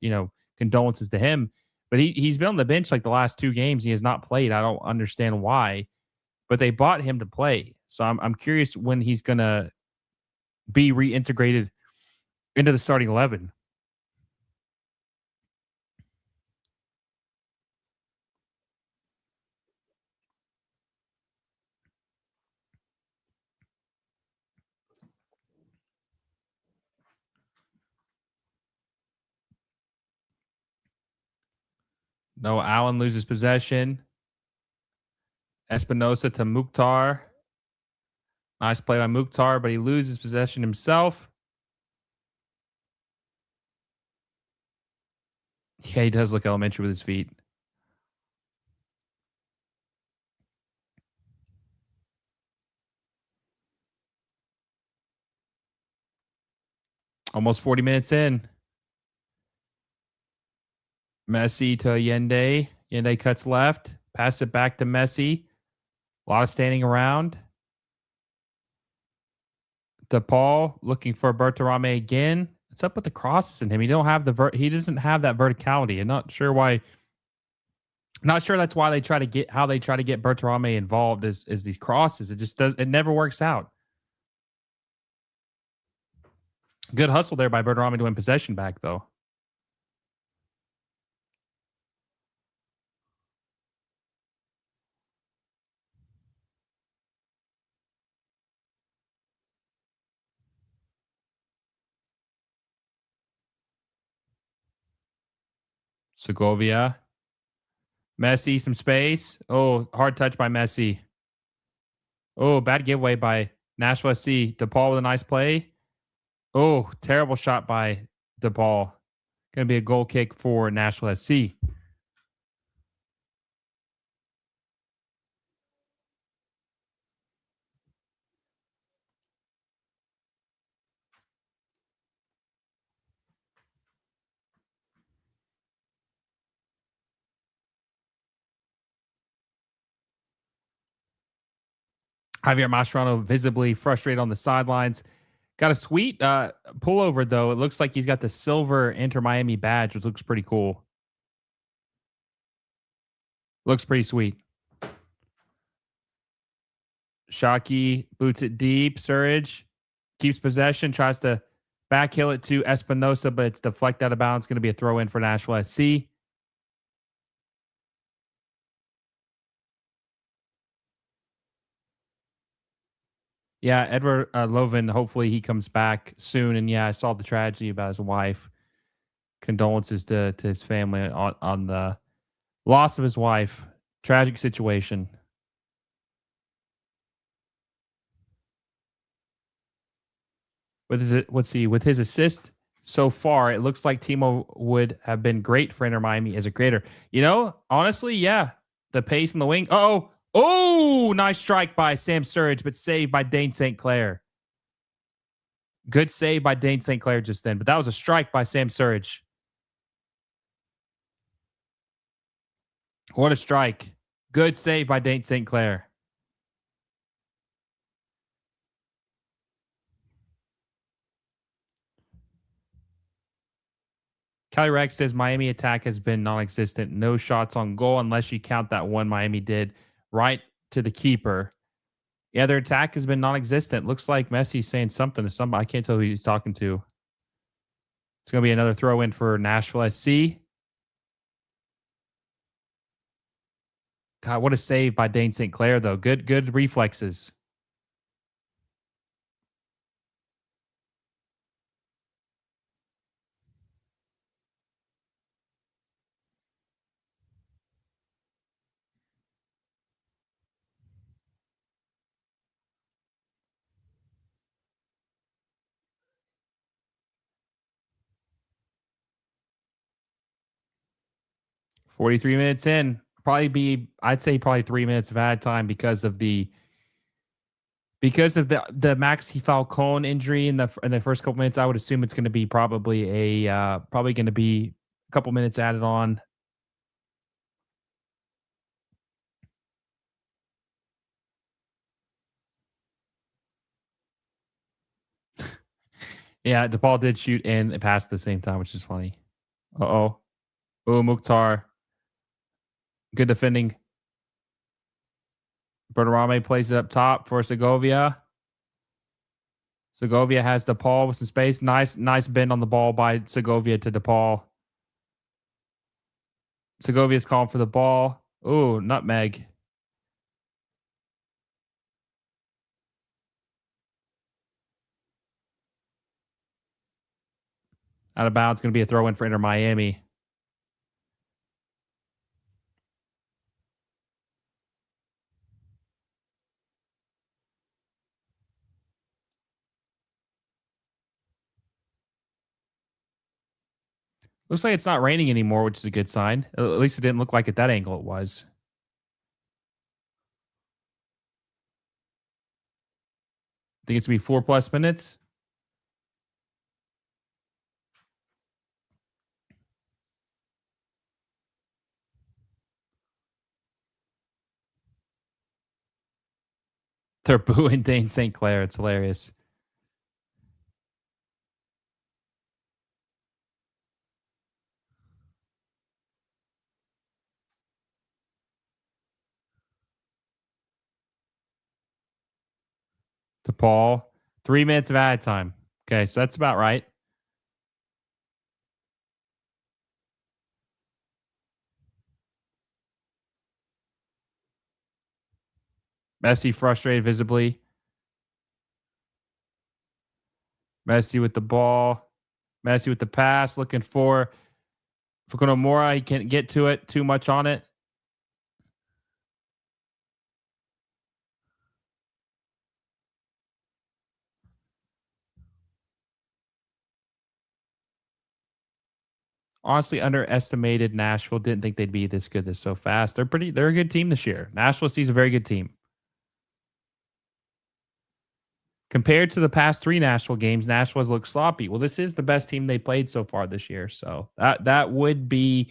condolences to him. But he's been on the bench like the last 2 games. He has not played. I don't understand why. But they bought him to play, so I'm curious when he's going to be reintegrated into the starting 11. No, Allen loses possession. Espinosa to Mukhtar. Nice play by Mukhtar, but he loses possession himself. Yeah, he does look elementary with his feet. Almost 40 minutes in. Messi to Allende. Allende cuts left. Pass it back to Messi. A lot of standing around. DePaul looking for Berterame again. What's up with the crosses in him? He doesn't have that verticality. I'm not sure why. Not sure that's why they try to get Berterame involved is these crosses. It never works out. Good hustle there by Berterame to win possession back though. Segovia. Messi, some space. Oh, hard touch by Messi. Oh, bad giveaway by Nashville SC. DePaul with a nice play. Oh, terrible shot by DePaul. Going to be a goal kick for Nashville SC. Javier Mascherano visibly frustrated on the sidelines. Got a sweet pullover, though. It looks like he's got the silver Inter Miami badge, which looks pretty cool. Looks pretty sweet. Shockey boots it deep. Surridge keeps possession, tries to backheel it to Espinosa, but it's deflected out of bounds. Going to be a throw in for Nashville SC. Yeah, Edward Lovin, hopefully he comes back soon. And yeah, I saw the tragedy about his wife. Condolences to his family on the loss of his wife. Tragic situation. With his assist so far, it looks like Timo would have been great for Inter Miami as a creator. Honestly, yeah, the pace in the wing. Oh, nice strike by Sam Surridge, but saved by Dane St. Clair. Good save by Dane St. Clair just then, but that was a strike by Sam Surridge. What a strike. Good save by Dane St. Clair. Kelly Rex says Miami attack has been non-existent. No shots on goal unless you count that one Miami did right to the keeper. Yeah, their attack has been non-existent. Looks like Messi's saying something to somebody. I can't tell who he's talking to. It's going to be another throw in for Nashville SC. God, what a save by Dane St. Clair, though. Good reflexes. 43 minutes in. I'd say probably 3 minutes of added time because of the Maxi Falcone injury in the first couple minutes. I would assume it's going to be probably a couple minutes added on. Yeah, DePaul did shoot and pass at the same time, which is funny. Uh-oh. Oh, Mukhtar. Good defending. Berterame plays it up top for Segovia. Segovia has DePaul with some space. Nice bend on the ball by Segovia to DePaul. Segovia's calling for the ball. Ooh, nutmeg. Out of bounds. Going to be a throw in for Inter Miami. Looks like it's not raining anymore, which is a good sign. At least it didn't look like at that angle it was. Think it's going to be 4+ minutes. They're booing Dane St. Clair. It's hilarious. DePaul. 3 minutes of added time. Okay, so that's about right. Messi frustrated visibly. Messi with the ball. Messi with the pass. Looking for Fukunomura. He can't get to it. Too much on it. Honestly, underestimated Nashville. Didn't think they'd be this good so fast. They're a good team this year. Nashville SC is a very good team. Compared to the past 3 Nashville games, Nashville's looked sloppy. Well, this is the best team they played so far this year. So that would be,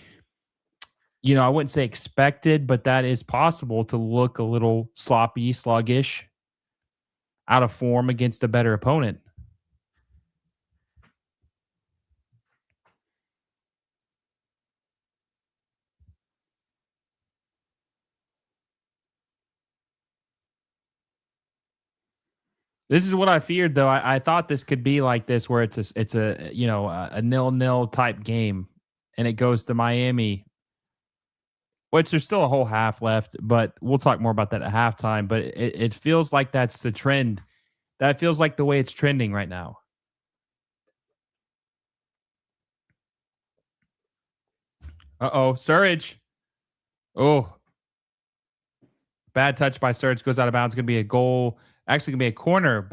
I wouldn't say expected, but that is possible to look a little sloppy, sluggish, out of form against a better opponent. This is what I feared, though. I thought this could be like this, where it's a 0-0 type game, and it goes to Miami, which there's still a whole half left, but we'll talk more about that at halftime. But it feels like that's the trend. That feels like the way it's trending right now. Uh-oh, Surridge. Oh, bad touch by Surridge, goes out of bounds. Going to be a goal. Actually, going to be a corner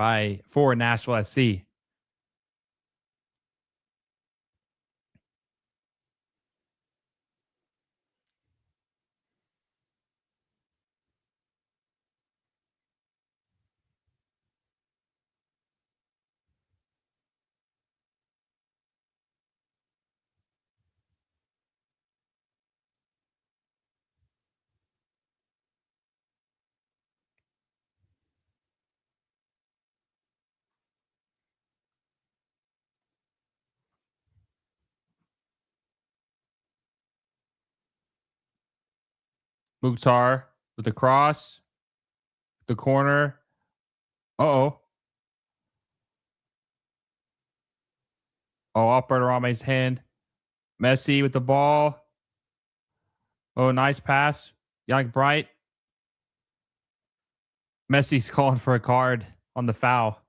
for Nashville SC. Mukhtar with the cross, the corner. Uh-oh. Oh, off Berterame's hand. Messi with the ball. Oh, nice pass. Yannick Bright. Messi's calling for a card on the foul.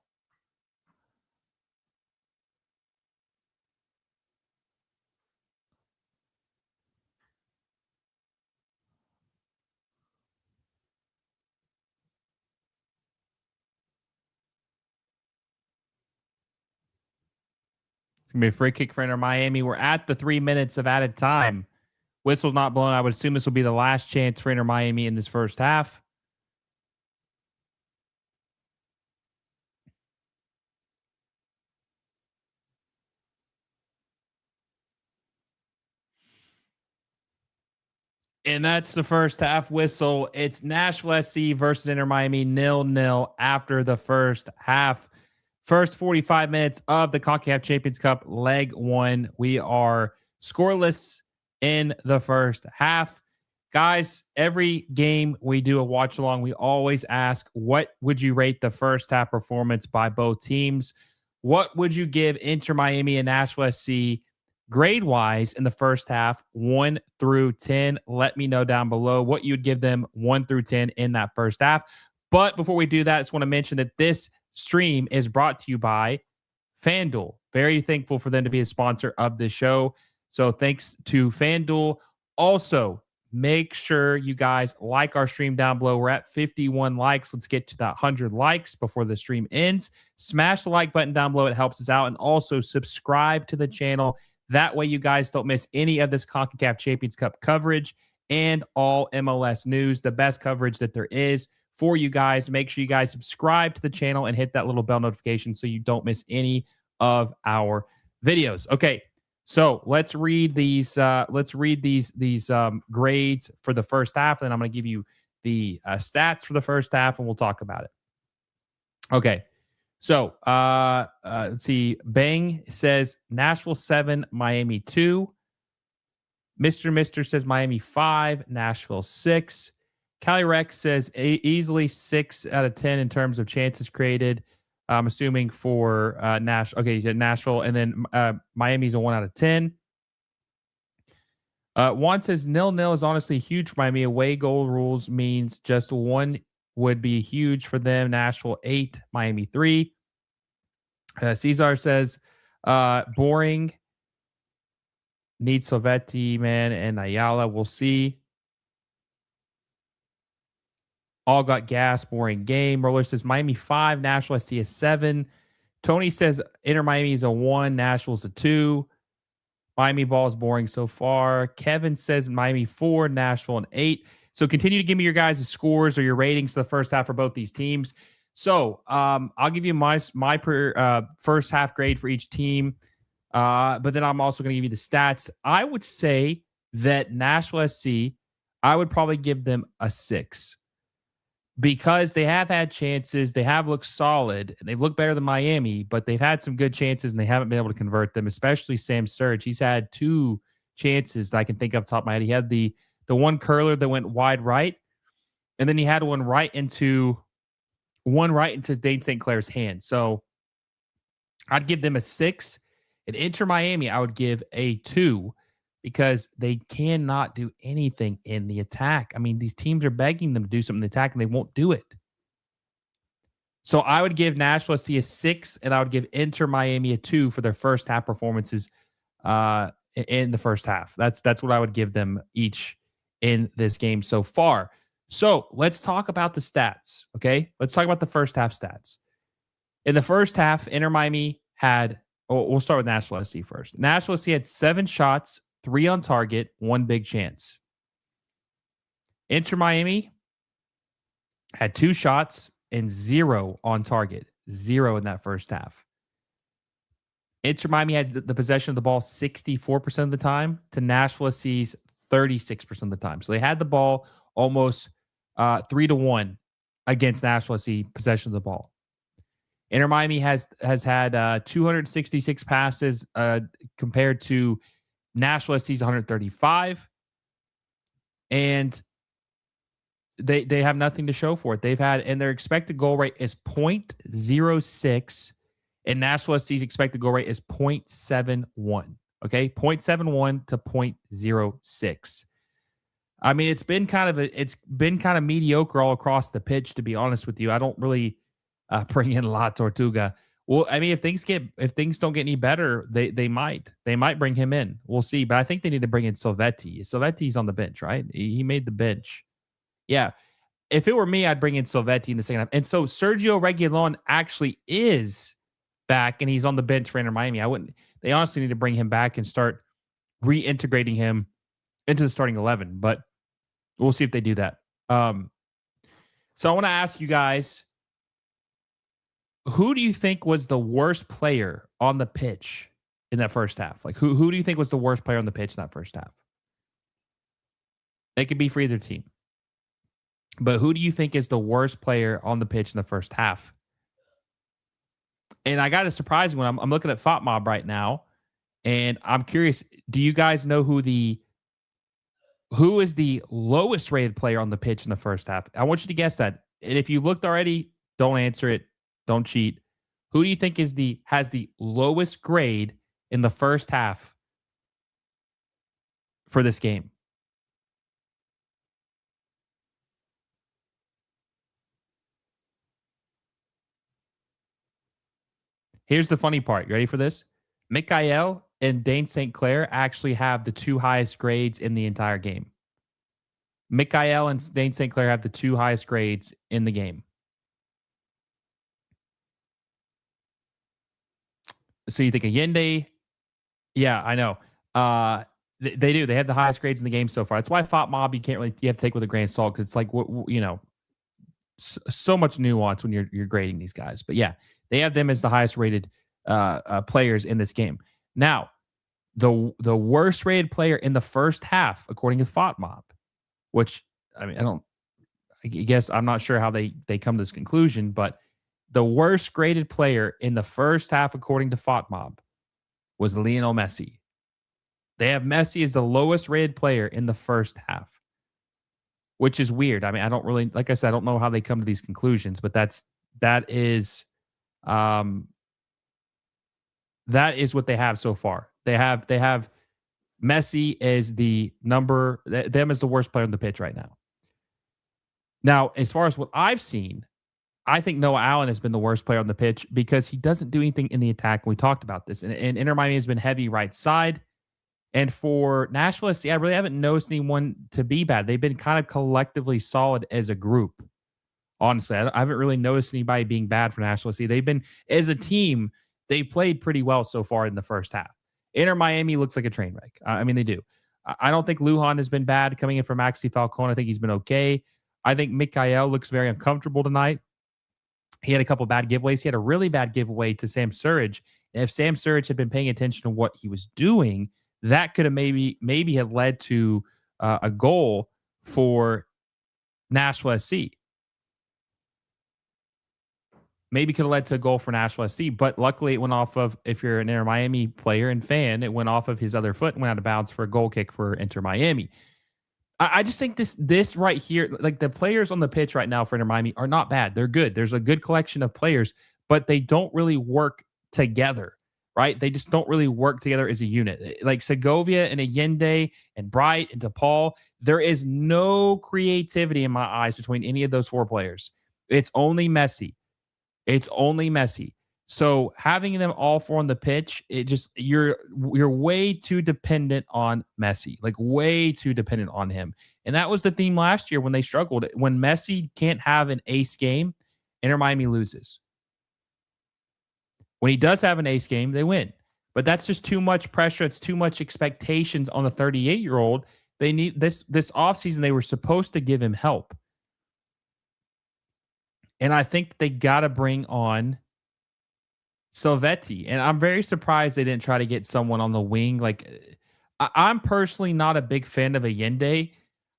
It's going to be a free kick for Inter Miami. We're at the 3 minutes of added time. Whistle's not blown. I would assume this will be the last chance for Inter Miami in this first half. And that's the first half whistle. It's Nashville SC versus Inter Miami 0-0 after the first half. First 45 minutes of the Concacaf Champions Cup, leg one. We are scoreless in the first half. Guys, every game we do a watch along, we always ask, what would you rate the first half performance by both teams? What would you give Inter Miami and Nashville SC grade wise in the first half, 1 through 10? Let me know down below what you'd give them 1 through 10 in that first half. But before we do that, I just want to mention that this stream is brought to you by FanDuel. Very thankful for them to be a sponsor of this show. So thanks to FanDuel. Also, make sure you guys like our stream down below. We're at 51 likes. Let's get to that 100 likes before the stream ends. Smash the like button down below. It helps us out. And also subscribe to the channel. That way you guys don't miss any of this Concacaf Champions Cup coverage and all MLS news, the best coverage that there is for you guys. Make sure you guys subscribe to the channel and hit that little bell notification so you don't miss any of our videos. Okay, so let's read these. Grades for the first half, and then I'm going to give you the stats for the first half, and we'll talk about it. Okay, so let's see. Bang says Nashville 7, Miami 2. Mister says Miami 5, Nashville 6. Cali Rex says easily 6 out of 10 in terms of chances created. I'm assuming for Nashville. Okay, he said Nashville, and then Miami's a 1 out of 10. Juan says 0-0 is honestly huge for Miami. Away goal rules means just 1 would be huge for them. Nashville 8, Miami 3. Cesar says boring. Need Silvetti, man, and Ayala. We'll see. All got gas, boring game. Roller says Miami 5, Nashville SC is 7. Tony says Inter Miami is a 1, Nashville's a 2. Miami ball is boring so far. Kevin says Miami 4, Nashville an 8. So continue to give me your guys' scores or your ratings for the first half for both these teams. So I'll give you my first half grade for each team. But then I'm also going to give you the stats. I would say that Nashville SC, I would probably give them a 6. Because they have had chances, they have looked solid, and they've looked better than Miami, but they've had some good chances and they haven't been able to convert them, especially Sam Surridge. He's had 2 chances that I can think of off the top of my head. He had the one curler that went wide right, and then he had one right into Dane St. Clair's hand. So I'd give them a 6. And Inter Miami, I would give a 2. Because they cannot do anything in the attack. I mean, these teams are begging them to do something in the attack, and they won't do it. So I would give Nashville SC a 6, and I would give Inter Miami a 2 for their first half performances in the first half. That's what I would give them each in this game so far. So let's talk about the stats, okay? Let's talk about the first half stats. In the first half, Inter Miami had, we'll start with Nashville SC first. Nashville SC had 7 shots, 3 on target, 1 big chance. Inter Miami had 2 shots and 0 on target. 0 in that first half. Inter Miami had the possession of the ball 64% of the time to Nashville SC's 36% of the time. So they had the ball almost 3-1 against Nashville SC possession of the ball. Inter Miami has had 266 passes compared to Nashville SC's 135, and they have nothing to show for it. They've had, and their expected goal rate is 0.06, and Nashville SC's expected goal rate is 0.71. Okay, 0.71 to 0.06. I mean, it's been kind of mediocre all across the pitch, to be honest with you. I don't really bring in La Tortuga. Well, I mean, if things don't get any better, they might bring him in. We'll see. But I think they need to bring in Silvetti. Silvetti's on the bench, right? He made the bench. Yeah. If it were me, I'd bring in Silvetti in the second half. And so Sergio Reguilon actually is back, and he's on the bench for Inter Miami. They honestly need to bring him back and start reintegrating him into the starting 11, but we'll see if they do that. So I want to ask you guys, who do you think was the worst player on the pitch in that first half? Like, who do you think was the worst player on the pitch in that first half? It could be for either team. But who do you think is the worst player on the pitch in the first half? And I got a surprising one. I'm looking at FotMob right now, and I'm curious, do you guys know who is the lowest rated player on the pitch in the first half? I want you to guess that. And if you looked already, don't answer it. Don't cheat. Who do you think has the lowest grade in the first half for this game? Here's the funny part. You ready for this? Mikael and Dane St. Clair actually have the 2 highest grades in the entire game. Mikael and Dane St. Clair have the 2 highest grades in the game. So you think Allende? Yeah, I know. They do. They have the highest grades in the game so far. That's why FotMob you have to take with a grain of salt, because it's like, so much nuance when you're grading these guys. But yeah, they have them as the highest rated players in this game. Now, the worst rated player in the first half, according to FotMob, which I guess I'm not sure how they come to this conclusion, but the worst graded player in the first half, according to FotMob, was Lionel Messi. They have Messi as the lowest rated player in the first half, which is weird. I mean, I don't really, like I said, I don't know how they come to these conclusions, but that is what they have so far. They have Messi as them as the worst player on the pitch right now. Now, as far as what I've seen, I think Noah Allen has been the worst player on the pitch because he doesn't do anything in the attack. We talked about this. And Inter Miami has been heavy right side. And for Nashville SC, I really haven't noticed anyone to be bad. They've been kind of collectively solid as a group. Honestly, I haven't really noticed anybody being bad for Nashville SC. They've been, as a team, they played pretty well so far in the first half. Inter Miami looks like a train wreck. I mean, they do. I don't think Lujan has been bad coming in for Maxi Falcone. I think he's been okay. I think Mikael looks very uncomfortable tonight. He had a couple bad giveaways. He had a really bad giveaway to Sam Surridge. And if Sam Surridge had been paying attention to what he was doing, that could have maybe have led to a goal for Nashville SC. Maybe could have led to a goal for Nashville SC, but luckily it went off of, if you're an Inter Miami player and fan, it went off of his other foot and went out of bounds for a goal kick for Inter Miami. I just think this right here, like the players on the pitch right now for Inter Miami are not bad. They're good. There's a good collection of players, but they don't really work together, right? They just don't really work together as a unit. Like Segovia and Allende and Bright and DePaul, there is no creativity in my eyes between any of those 4 players. It's only Messi. So having them all 4 on the pitch, it just you're way too dependent on Messi, like way too dependent on him. And that was the theme last year when they struggled. When Messi can't have an ace game, Inter Miami loses. When he does have an ace game, they win. But that's just too much pressure. It's too much expectations on the 38-year-old. They need this offseason. They were supposed to give him help. And I think they got to bring on Silvetti. And I'm very surprised they didn't try to get someone on the wing. Like, I'm personally not a big fan of Allende.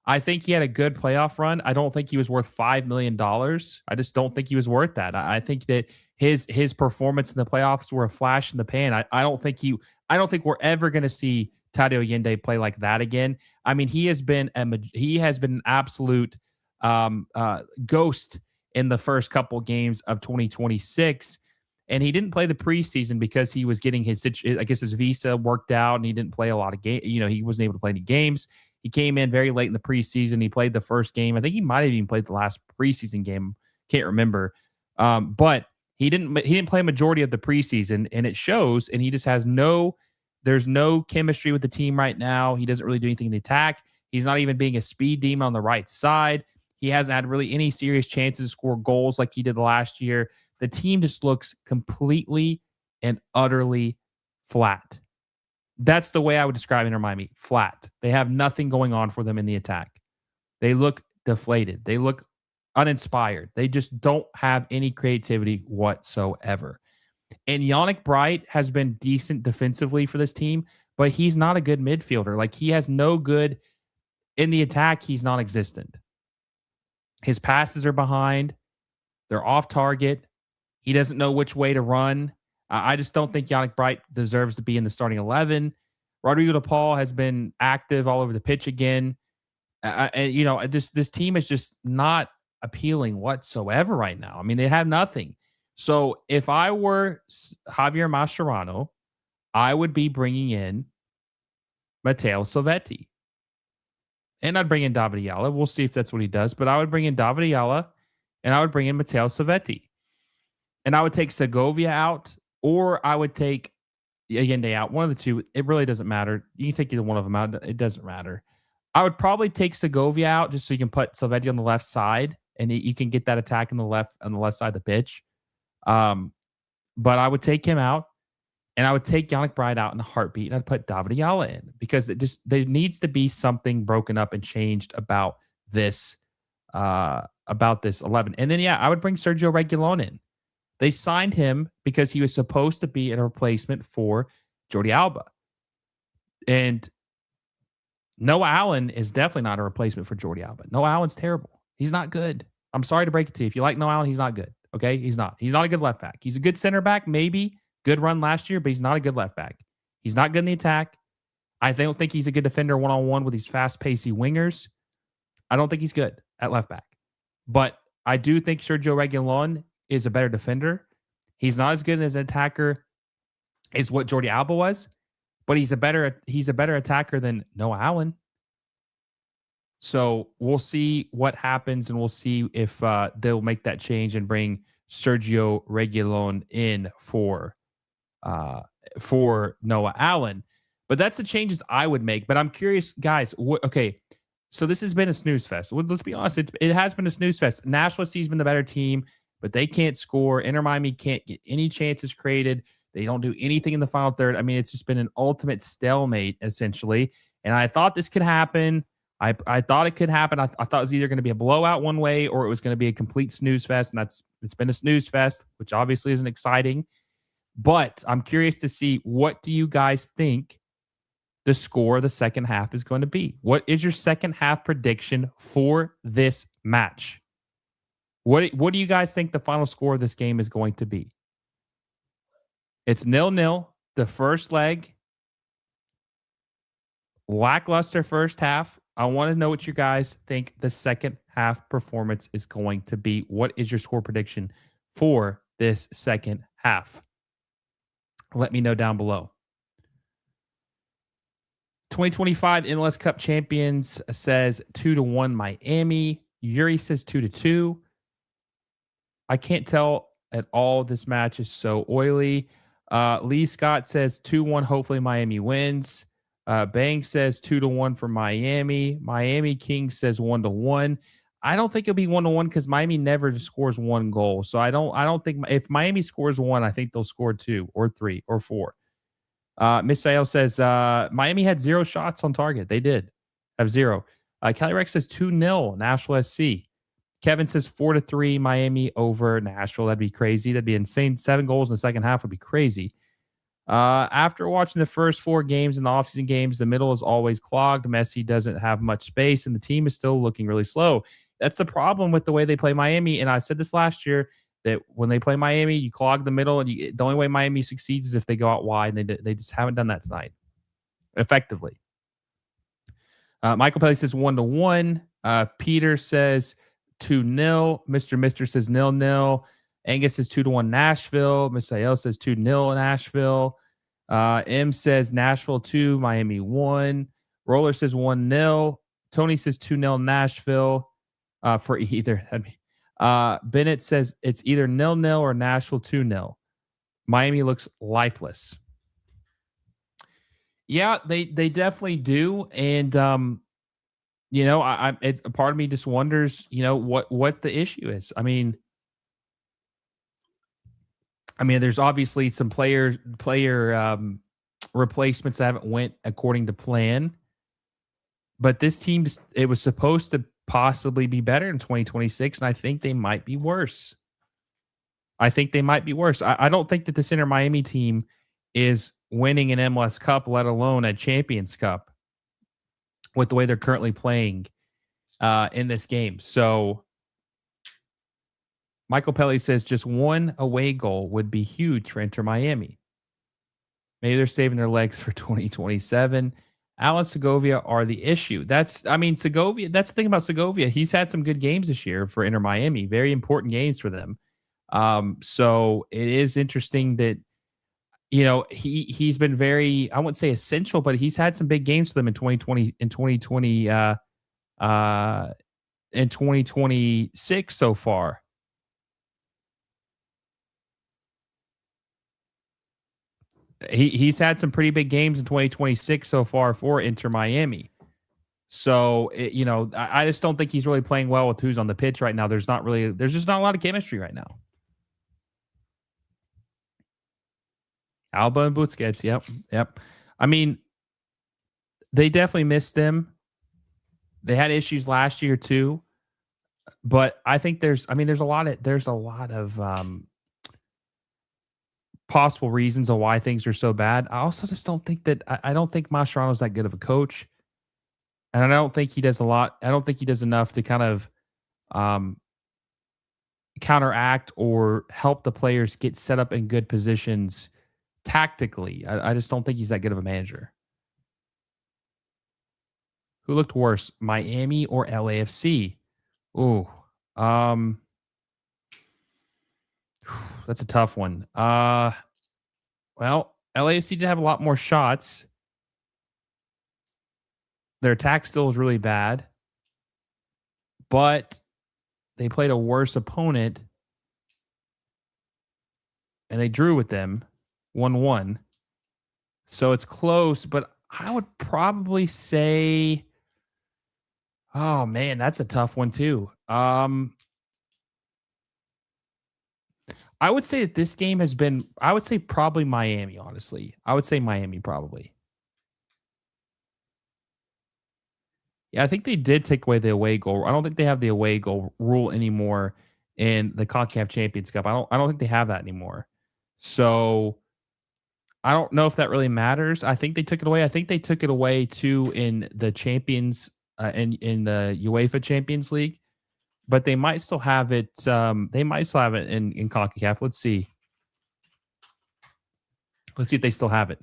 I think he had a good playoff run. I don't think he was worth $5 million. I just don't think he was worth that. I think that his performance in the playoffs were a flash in the pan. I don't think we're ever going to see Tadeo Allende play like that again. I mean, he has been an absolute ghost in the first couple games of 2026. And he didn't play the preseason because he was getting his visa worked out and he didn't play a lot of games. He wasn't able to play any games. He came in very late in the preseason. He played the first game. I think he might have even played the last preseason game. Can't remember. But he didn't play a majority of the preseason, and it shows, and he just there's no chemistry with the team right now. He doesn't really do anything in the attack. He's not even being a speed demon on the right side. He hasn't had really any serious chances to score goals like he did last year. The team just looks completely and utterly flat. That's the way I would describe Inter Miami. Flat. They have nothing going on for them in the attack. They look deflated. They look uninspired. They just don't have any creativity whatsoever. And Yannick Bright has been decent defensively for this team, but he's not a good midfielder. Like, he has no good in the attack. He's non-existent. His passes are behind. They're off target. He doesn't know which way to run. I just don't think Yannick Bright deserves to be in the starting 11. Rodrigo De Paul has been active all over the pitch again. And, you know, this team is just not appealing whatsoever right now. I mean, they have nothing. So if I were Javier Mascherano, I would be bringing in Matteo Salvetti. And I'd bring in David Ayala. We'll see if that's what he does. But I would bring in David Ayala, and I would bring in Matteo Salvetti. And I would take Segovia out, or I would take Allende out. One of the two. It really doesn't matter. You can take either one of them out. It doesn't matter. I would probably take Segovia out just so you can put Salvetti on the left side, and you can get that attack on the left side of the pitch. But I would take him out, and I would take Yannick Bright out in a heartbeat, and I'd put David Ayala in, because there needs to be something broken up and changed about this 11. And then I would bring Sergio Reguilon in. They signed him because he was supposed to be a replacement for Jordi Alba, and Noah Allen is definitely not a replacement for Jordi Alba. Noah Allen's terrible. He's not good. I'm sorry to break it to you. If you like Noah Allen, he's not good. Okay, he's not. He's not a good left back. He's a good center back, maybe. Good run last year, but he's not a good left back. He's not good in the attack. I don't think he's a good defender one-on-one with these fast-pacey wingers. I don't think he's good at left back. But I do think Sergio Reguilon is a better defender. He's not as good as an attacker as what Jordi Alba was, but he's a better attacker than Noah Allen. So we'll see what happens, and we'll see if they'll make that change and bring Sergio Reguilon in for Noah Allen. But that's the changes I would make. But I'm curious, guys. Okay, so this has been a snooze fest. Let's be honest. It has been a snooze fest. Nashville SC has been the better team, but they can't score. Inter Miami can't get any chances created. They don't do anything in the final third. I mean, it's just been an ultimate stalemate, essentially. And I thought this could happen. I thought it could happen. I thought it was either going to be a blowout one way, or it was going to be a complete snooze fest. And it's been a snooze fest, which obviously isn't exciting. But I'm curious to see, what do you guys think the score of the second half is going to be? What is your second half prediction for this match? What do you guys think the final score of this game is going to be? It's 0-0, the first leg. Lackluster first half. I want to know what you guys think the second half performance is going to be. What is your score prediction for this second half? Let me know down below. 2025 MLS Cup champions says 2-1 Miami. Yuri says 2-2. I can't tell at all. This match is so oily. Lee Scott says 2-1. Hopefully Miami wins. Bang says 2-1 for Miami. Miami King says 1-1. I don't think it'll be 1-1 because Miami never scores one goal. So I don't think, if Miami scores one, I think they'll score 2 or 3 or 4. Misael says Miami had 0 shots on target. They did have 0. Kelly Rex says 2-0 Nashville SC. Kevin says 4-3 Miami over Nashville. That'd be crazy. That'd be insane. 7 goals in the second half would be crazy. After watching the first 4 games in the offseason games, the middle is always clogged. Messi doesn't have much space, and the team is still looking really slow. That's the problem with the way they play Miami. And I said this last year, that when they play Miami, you clog the middle, and the only way Miami succeeds is if they go out wide, and they just haven't done that tonight effectively. Michael Pelly says 1-1. Peter says 2-0. Mr. says 0-0. Angus says 2-1 Nashville. Misael says 2-0 Nashville. M says Nashville 2, Miami 1. Roller says 1-0. Tony says 2-0 Nashville for either. Bennett says it's either 0-0 or Nashville 2-0. Miami looks lifeless. Yeah, they definitely do. And, a part of me just wonders, what the issue is. I mean, there's obviously some player replacements haven't went according to plan. But this team, it was supposed to possibly be better in 2026, and I think they might be worse. I don't think that this Inter Miami team is winning an MLS Cup, let alone a Champions Cup, with the way they're currently playing in this game. So Michael Pelly says just one away goal would be huge for Inter Miami. Maybe they're saving their legs for 2027. Alan Segovia are the issue. Segovia, that's the thing about Segovia. He's had some good games this year for Inter Miami, very important games for them. So it is interesting that, he's been very, I wouldn't say essential, but he's had some big games for them in 2026 so far. He's had some pretty big games in 2026 so far for Inter Miami. So, I just don't think he's really playing well with who's on the pitch right now. There's just not a lot of chemistry right now. Alba and Busquets. Yep. I mean, they definitely missed them. They had issues last year too, but I think there's a lot of possible reasons of why things are so bad. I also just don't think that I don't think Mascherano's that good of a coach, and I don't think he does a lot. I don't think he does enough to kind of counteract or help the players get set up in good positions tactically. I just don't think he's that good of a manager. Who looked worse, Miami or LAFC? Ooh, that's a tough one. Well, LAFC did have a lot more shots. Their attack still is really bad, but they played a worse opponent and they drew with them 1-1. So it's close, but I would probably say, oh man, that's a tough one too. I would say that this game has been, I would say probably Miami, honestly. I would say Miami probably. Yeah, I think they did take away the away goal. I don't think they have the away goal rule anymore in the Concacaf Champions Cup. I don't think they have that anymore. So I don't know if that really matters. I think they took it away. I think they took it away too in the Champions in the UEFA Champions League, but they might still have it. They might still have it in CONCACAF. Let's see. Let's see if they still have it.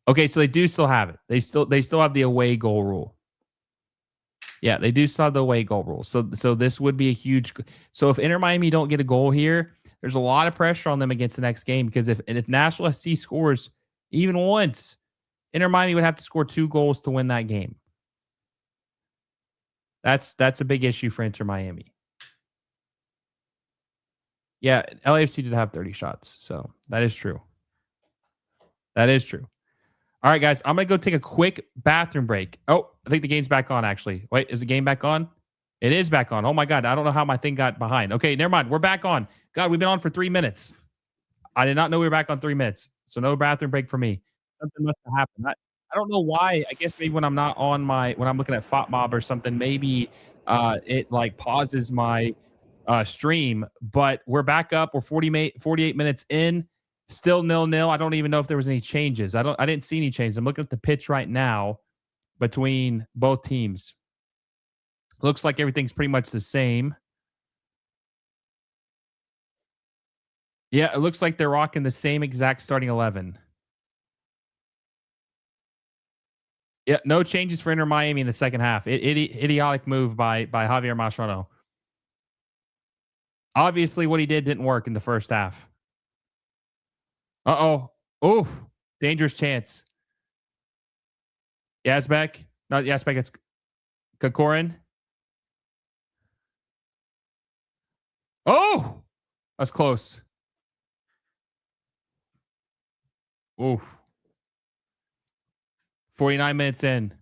Okay, so they do still have it. They still have the away goal rule. Yeah, they do still have the away goal rule. So this would be a huge. So if Inter Miami don't get a goal here, there's a lot of pressure on them against the next game because if Nashville SC scores even once, Inter Miami would have to score 2 goals to win that game. That's a big issue for Inter Miami. Yeah, LAFC did have 30 shots, so that is true. That is true. All right, guys, I'm going to go take a quick bathroom break. Oh, I think the game's back on, actually. Wait, is the game back on? It is back on. Oh, my God. I don't know how my thing got behind. Okay, never mind. We're back on. God, we've been on for 3 minutes. I did not know we were back on 3 minutes, so no bathroom break for me. Something must have happened. I don't know why. I guess maybe when I'm not on when I'm looking at FOTMob or something, maybe it like pauses my stream. But we're back up. We're 48 minutes in. Still 0-0. I don't even know if there was any changes. I didn't see any changes. I'm looking at the pitch right now between both teams. Looks like everything's pretty much the same. Yeah, it looks like they're rocking the same exact starting 11. Yeah, no changes for Inter Miami in the second half. Idiotic move by Javier Mascherano. Obviously, what he didn't work in the first half. Uh-oh. Oof. Dangerous chance. Yazbek. Not Yazbek. It's Kokorin. Oh! That's close. Oof. 49 minutes in.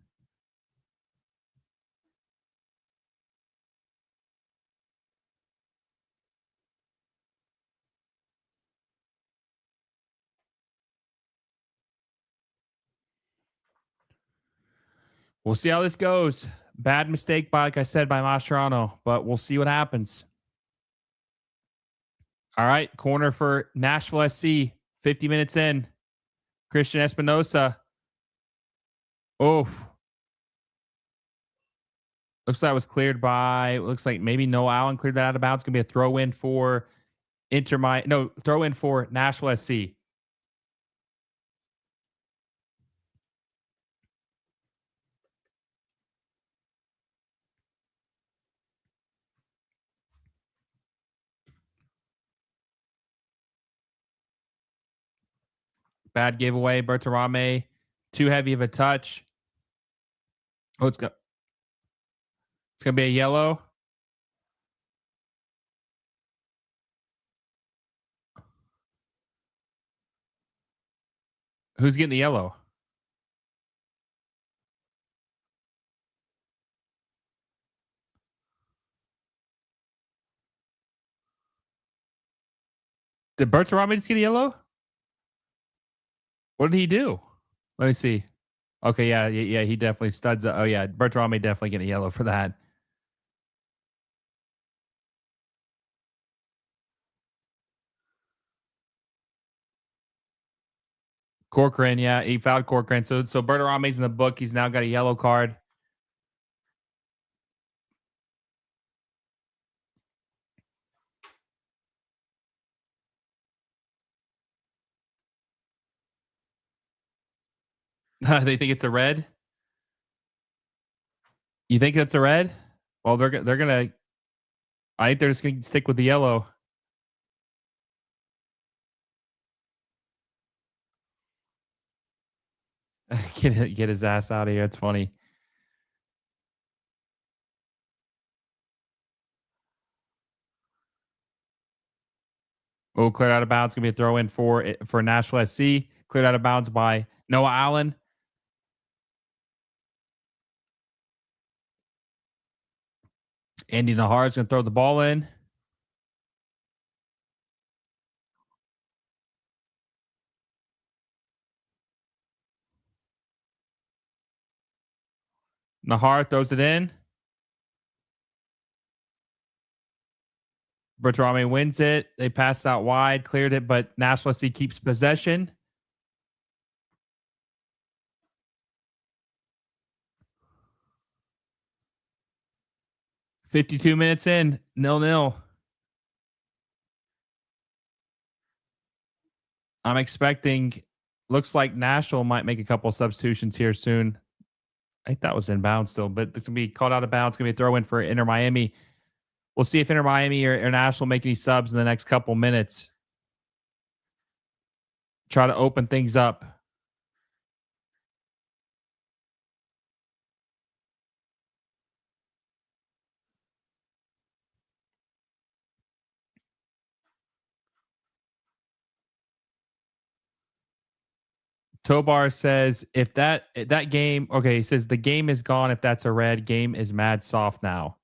We'll see how this goes. Bad mistake by, like I said, by Mascherano, but we'll see what happens. All right, corner for Nashville SC. 50 minutes in. Christian Espinosa. Oh, looks like it was cleared by. Looks like maybe Noah Allen cleared that out of bounds. It's gonna be a throw in for throw in for Nashville SC. Bad giveaway. Berterame, too heavy of a touch. Oh, it's gonna be a yellow. Who's getting the yellow? Did Berterame just get a yellow? What did he do? Let me see. Okay, yeah, he definitely studs. Oh yeah, Berterame definitely getting a yellow for that. Corcoran, yeah, he fouled Corcoran. So Berterame's in the book. He's now got a yellow card. They think it's a red. You think that's a red? Well, they're gonna. I think they're just gonna stick with the yellow. Get his ass out of here. It's funny. Oh, cleared out of bounds. Gonna be a throw in for Nashville SC. Cleared out of bounds by Noah Allen. Andy Nahar is gonna throw the ball in. Nahar throws it in. Berterame wins it. They passed out wide, cleared it, but Nashville SC keeps possession. $52 minutes in, 0-0. I'm expecting. Looks like Nashville might make a couple of substitutions here soon. I think that was in bounds still, but it's gonna be called out of bounds. It's gonna be a throw in for Inter Miami. We'll see if Inter Miami or Nashville make any subs in the next couple minutes. Try to open things up. Tobar says if that game, okay, he says the game is gone if that's a red. Game is mad soft now.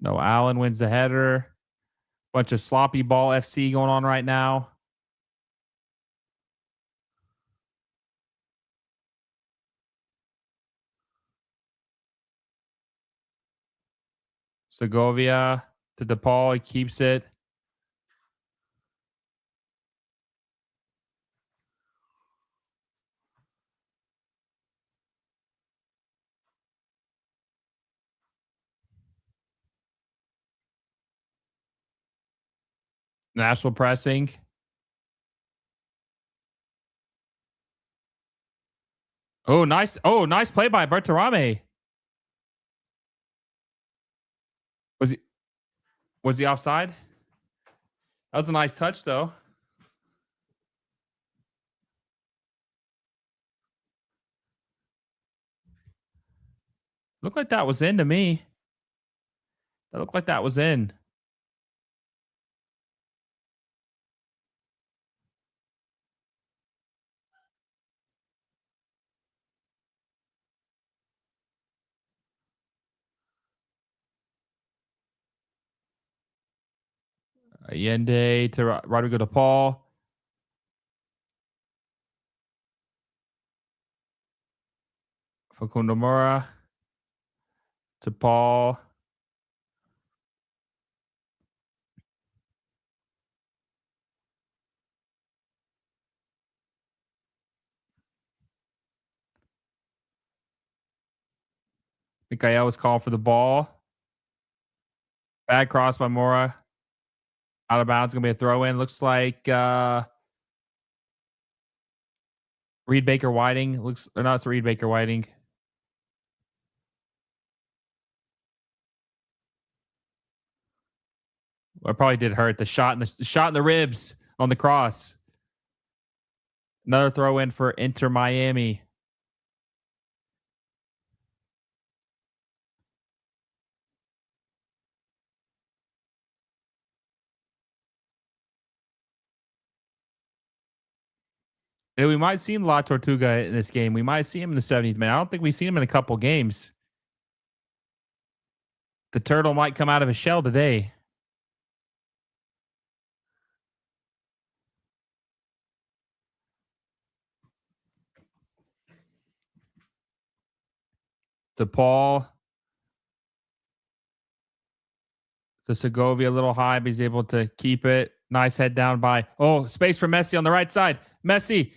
No, Allen wins the header. Bunch of sloppy ball FC going on right now. Segovia to DePaul. He keeps it. Nashville pressing. Oh, nice. Oh, nice play by Berterame. Was he offside? That was a nice touch, though. Looked like that was in to me. That looked like that was in. Allende to Rodrigo de Paul. Facundo Mora to Paul. Mikael was calling for the ball. Bad cross by Mora. Out of bounds. Going to be a throw in. Looks like Reed Baker Whiting. Looks, or not, it's Reed Baker Whiting. Well, it probably did hurt. The shot in the ribs on the cross. Another throw in for Inter Miami. And we might see La Tortuga in this game. We might see him in the 70th minute. I don't think we've seen him in a couple games. The turtle might come out of his shell today. To Paul. To Segovia, a little high, but he's able to keep it. Nice head down by, space for Messi on the right side. Messi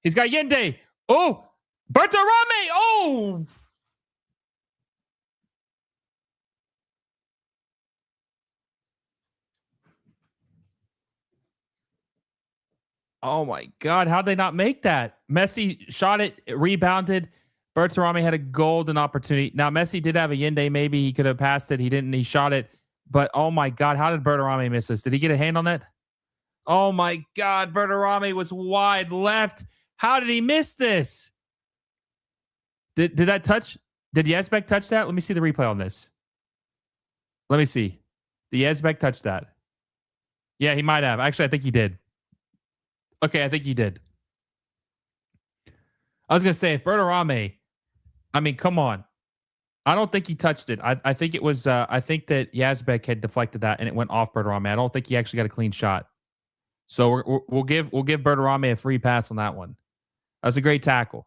he's got Yende. Oh, Berterame. Oh, oh my God. How'd they not make that? Messi shot it rebounded. Berterame had a golden opportunity. Now, Messi did have a Yende. Maybe he could have passed it. He didn't. He shot it. But, oh, my God, how did Berterame miss this? Did he get a hand on that? Oh, my God, Berterame was wide left. How did he miss this? Did that touch? Did Yazbek touch that? Let me see the replay on this. Let me see. Did Yazbek touch that? Yeah, he might have. Actually, I think he did. Okay, I think he did. I was going to say, if Berterame, I mean, come on. I don't think he touched it. I think it was, I think that Yazbek had deflected that and it went off Berterame. I don't think he actually got a clean shot. So we'll give Berterame a free pass on that one. That was a great tackle.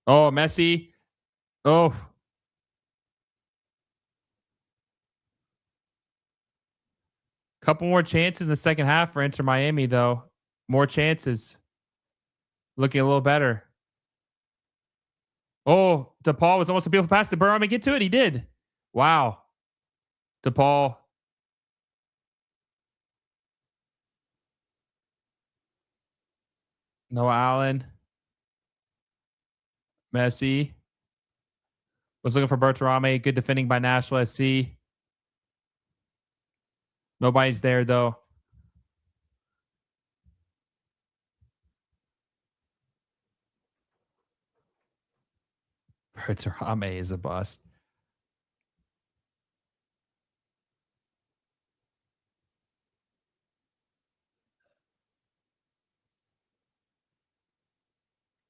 Oh, Messi. Oh. Couple more chances in the second half for Inter Miami, though. More chances. Looking a little better. Oh, DePaul was almost a beautiful pass. Did Berterame get to it? He did. Wow. DePaul. Noah Allen. Messi. Was looking for Berterame. Good defending by Nashville SC. Nobody's there, though. Berterame is a bust.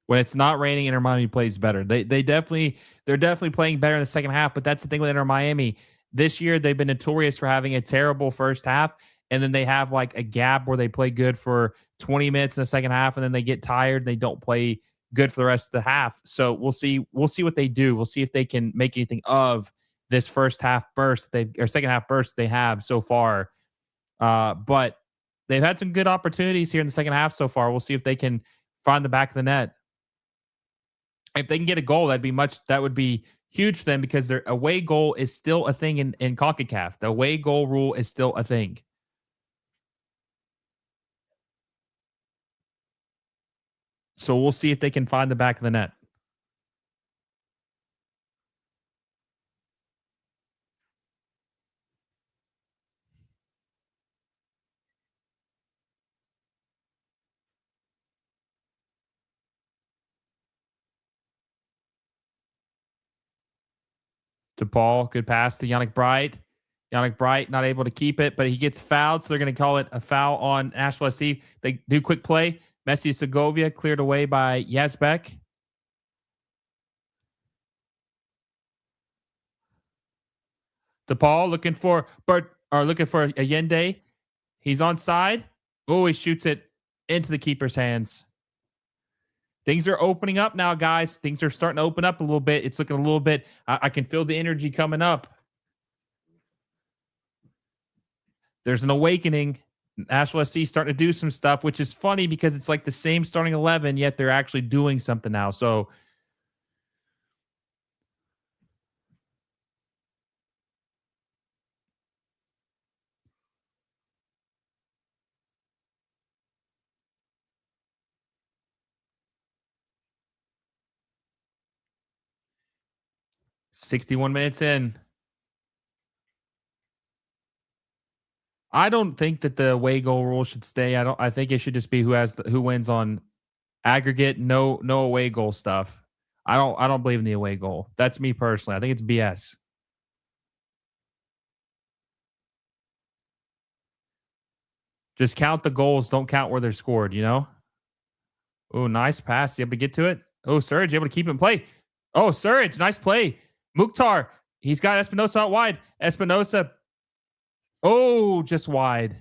When it's not raining, Inter Miami plays better. They're definitely playing better in the second half. But that's the thing with Inter Miami. This year, they've been notorious for having a terrible first half, and then they have like a gap where they play good for 20 minutes in the second half, and then they get tired. And they don't play good for the rest of the half. So we'll see what they do. We'll see if they can make anything of this first half burst or second half burst they have so far. But they've had some good opportunities here in the second half so far. We'll see if they can find the back of the net. If they can get a goal, that would be huge for them because their away goal is still a thing in Concacaf. The away goal rule is still a thing. So we'll see if they can find the back of the net. To Paul, good pass to Yannick Bright. Yannick Bright not able to keep it, but he gets fouled, so they're going to call it a foul on Nashville SC. They do quick play. Messi Segovia cleared away by Yazbek. DePaul looking for Allende. He's on side. Oh, he shoots it into the keeper's hands. Things are opening up now, guys. Things are starting to open up a little bit. It's looking a little bit. I can feel the energy coming up. There's an awakening. Nashville SC starting to do some stuff, which is funny because it's like the same starting 11, yet they're actually doing something now. So 61 minutes in. I don't think that the away goal rule should stay. I think it should just be who wins on aggregate, no away goal stuff. I don't believe in the away goal. That's me personally. I think it's BS. Just count the goals, don't count where they're scored, you know? Oh, nice pass. You able to get to it? Oh, Surridge able to keep it in play. Oh, Surridge, nice play. Mukhtar, he's got Espinosa out wide. Espinosa, oh, just wide.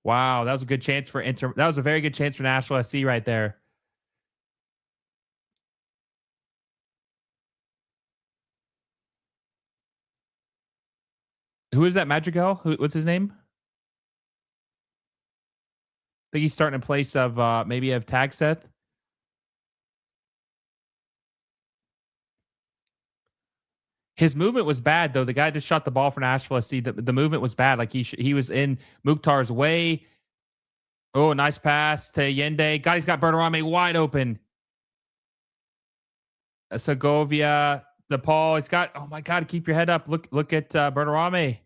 Wow, that was a good chance for Inter. That was a very good chance for Nashville SC right there. Who is that? Madrigal? What's his name? I think he's starting in place of maybe of Tag Seth. His movement was bad though. The guy just shot the ball for Nashville SC. The movement was bad. Like he was in Mukhtar's way. Oh, nice pass to Allende. God, he's got Berterame wide open. Segovia, DePaul. He's got. Oh my God, keep your head up. Look at Berterame.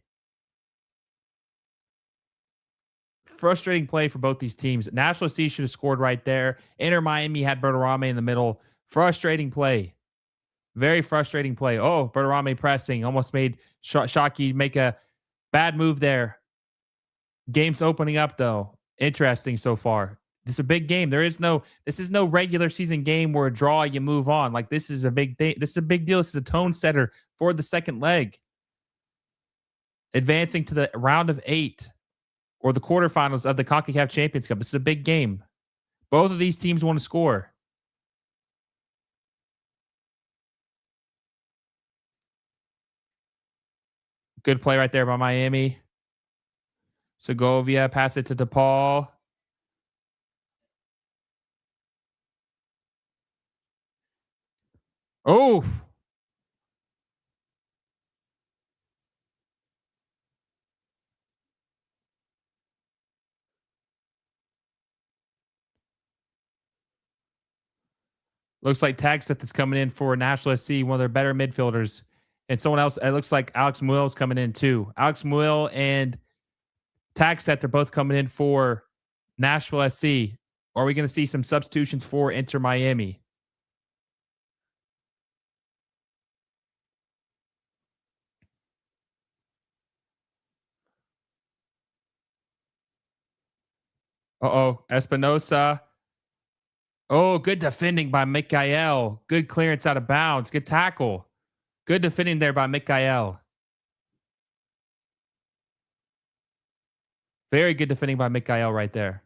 Frustrating play for both these teams. Nashville SC should have scored right there. Inter Miami had Berterame in the middle. Frustrating play. Very frustrating play. Oh, Berterame pressing. Almost made Shockey make a bad move there. Game's opening up, though. Interesting so far. This is a big game. This is no regular season game where a draw, you move on. Like, this is a big thing. This is a big deal. This is a tone setter for the second leg. Advancing to the round of 8 or the quarterfinals of the Concacaf Champions Cup. This is a big game. Both of these teams want to score. Good play right there by Miami. Segovia, pass it to DePaul. Oh. Looks like Tagset is coming in for Nashville SC, one of their better midfielders. And someone else, it looks like Alex Muil is coming in too. Alex Muil and Tagset, they're both coming in for Nashville SC. Or are we going to see some substitutions for Inter Miami? Uh-oh, Espinosa. Oh, good defending by Mikael. Good clearance out of bounds. Good tackle. Good defending there by Mikael. Very good defending by Mikael right there.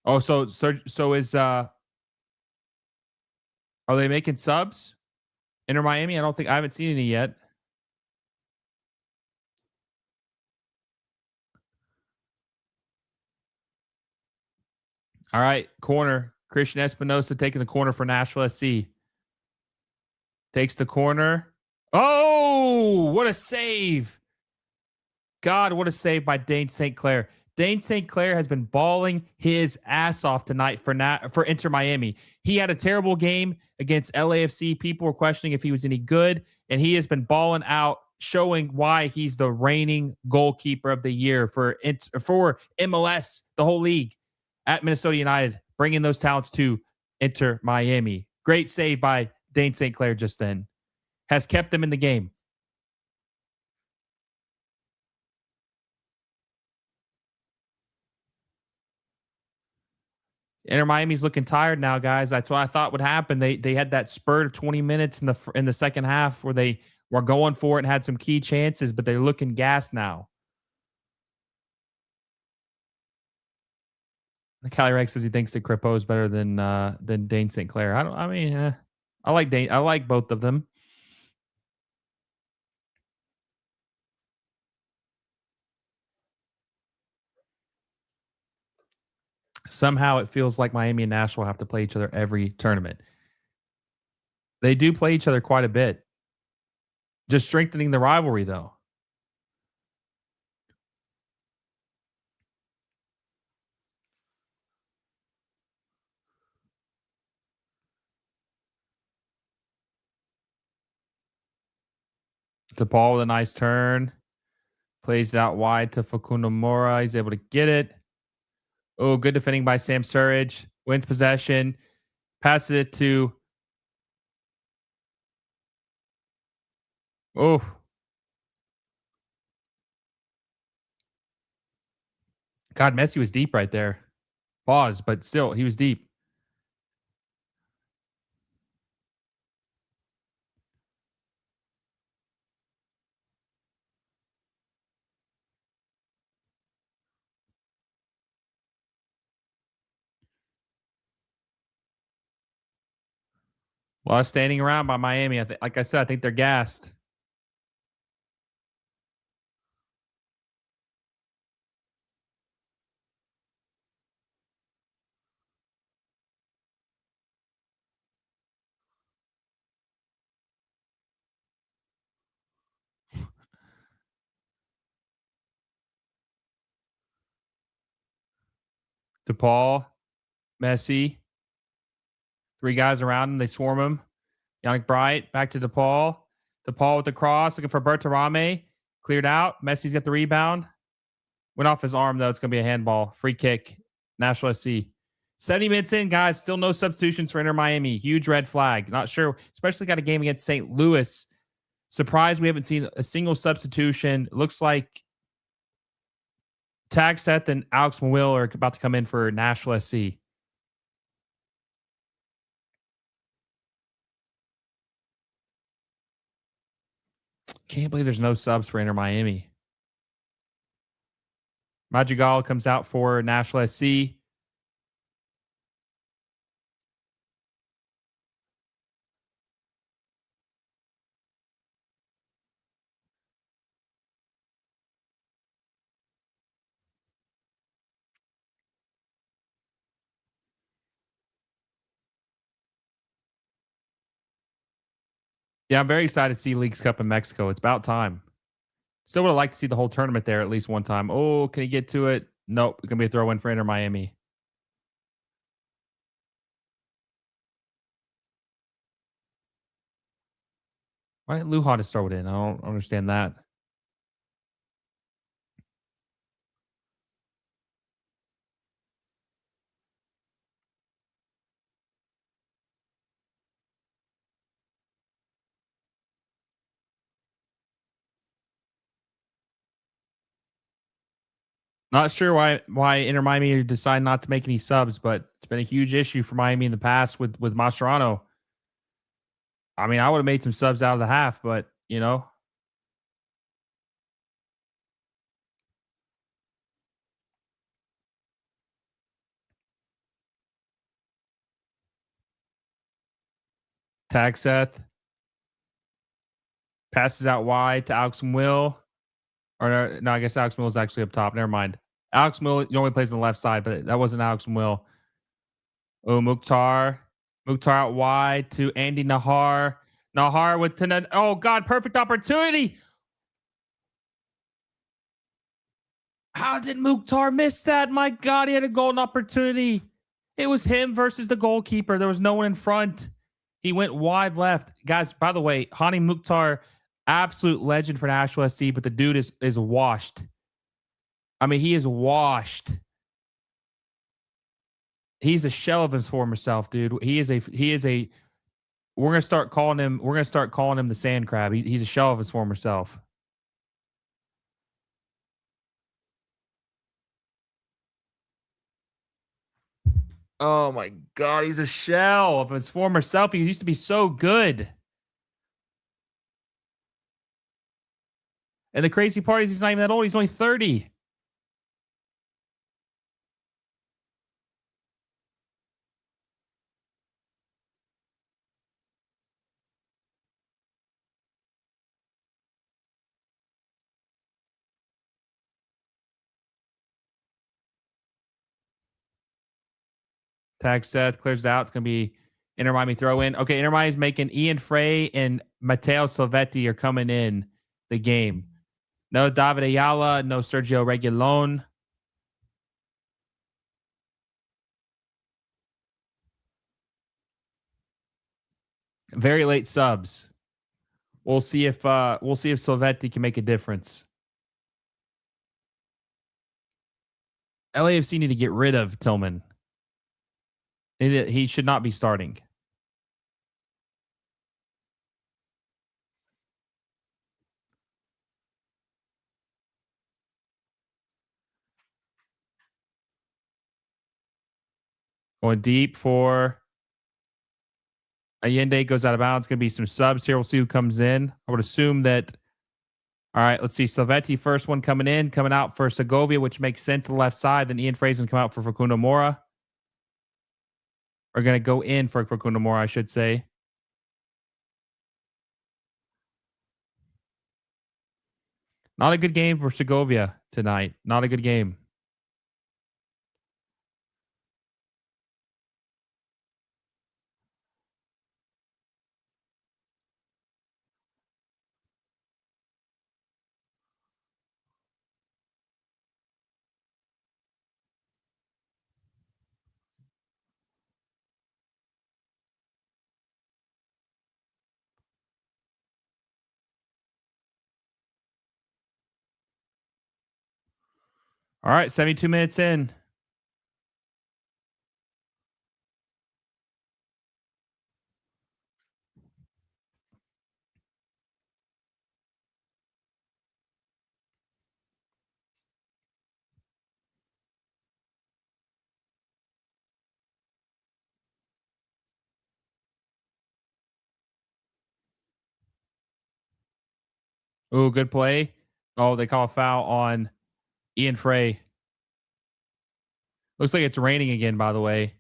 Oh, so is are they making subs? Inter Miami? I haven't seen any yet. All right, corner. Christian Espinosa taking the corner for Nashville SC. Takes the corner. Oh, what a save. God, what a save by Dane St. Clair. Dane St. Clair has been balling his ass off tonight for Inter Miami. He had a terrible game against LAFC. People were questioning if he was any good, and he has been balling out, showing why he's the reigning goalkeeper of the year for MLS, the whole league, at Minnesota United, bringing those talents to Inter Miami. Great save by Dane St. Clair just then. Has kept them in the game. Inter Miami's looking tired now, guys. That's what I thought would happen. They had that spurt of 20 minutes in the second half where they were going for it and had some key chances, but they're looking gassed now. Calyrex says he thinks that Crepeau is better than Dane St. Clair. I like Dane. I like both of them. Somehow it feels like Miami and Nashville have to play each other every tournament. They do play each other quite a bit. Just strengthening the rivalry, though. DePaul with a nice turn. Plays it out wide to Facundo Mora. He's able to get it. Oh, good defending by Sam Surridge. Wins possession. Passes it to... Oh. God, Messi was deep right there. Pause, but still, he was deep. A lot of standing around by Miami. Like I said, I think they're gassed. DePaul, Messi, three guys around him. They swarm him. Yannick Bright back to DePaul. DePaul with the cross, looking for Berterame. Cleared out. Messi's got the rebound. Went off his arm, though. It's going to be a handball. Free kick. Nashville SC. 70 minutes in, guys. Still no substitutions for Inter Miami. Huge red flag. Not sure. Especially got a game against St. Louis. Surprised we haven't seen a single substitution. Looks like Tag Seth and Alex Will are about to come in for Nashville SC. Can't believe there's no subs for Inter Miami. Madrigal comes out for Nashville SC. Yeah, I'm very excited to see Leagues Cup in Mexico. It's about time. Still would have liked to see the whole tournament there at least one time. Oh, can he get to it? Nope. It's going to be a throw in for Inter Miami. Why didn't Lujan just throw it in? I don't understand that. Not sure why Inter Miami decide not to make any subs, but it's been a huge issue for Miami in the past with Mascherano. I mean, I would have made some subs out of the half, but you know. Tag Seth passes out wide to Alex Will. Or no, I guess Alex Will is actually up top. Never mind. Alex Will normally plays on the left side, but that wasn't Alex Will. Oh, Mukhtar. Mukhtar out wide to Andy Nahar. Nahar with Tanan. Oh, God, perfect opportunity. How did Mukhtar miss that? My God, he had a golden opportunity. It was him versus the goalkeeper. There was no one in front. He went wide left. Guys, by the way, Hany Mukhtar, absolute legend for Nashville SC, but the dude is washed. I mean, he is washed. He's a shell of his former self, dude. He is a we're gonna start calling him the sand crab. He's a shell of his former self. Oh my God, he's a shell of his former self. He used to be so good. And the crazy part is he's not even that old. He's only 30. Tag Seth, clears it out. It's going to be Inter Miami throw in. Okay, Inter Miami's making Ian Frey and Matteo Salvetti are coming in the game. No David Ayala, no Sergio Reguilon. Very late subs. We'll see if Salvetti can make a difference. LAFC need to get rid of Tillman. He should not be starting. Going deep for Allende, goes out of bounds. Going to be some subs here. We'll see who comes in. I would assume that. All right, let's see. Salvetti, first one coming in, coming out for Segovia, which makes sense to the left side. Then Ian Frey's going to come out for Facundo Mora. Or going to go in for Facundo Mora, I should say. Not a good game for Segovia tonight. Not a good game. All right, 72 minutes in. Ooh, good play. Oh, they call a foul on Ian Frey. Looks like it's raining again, by the way.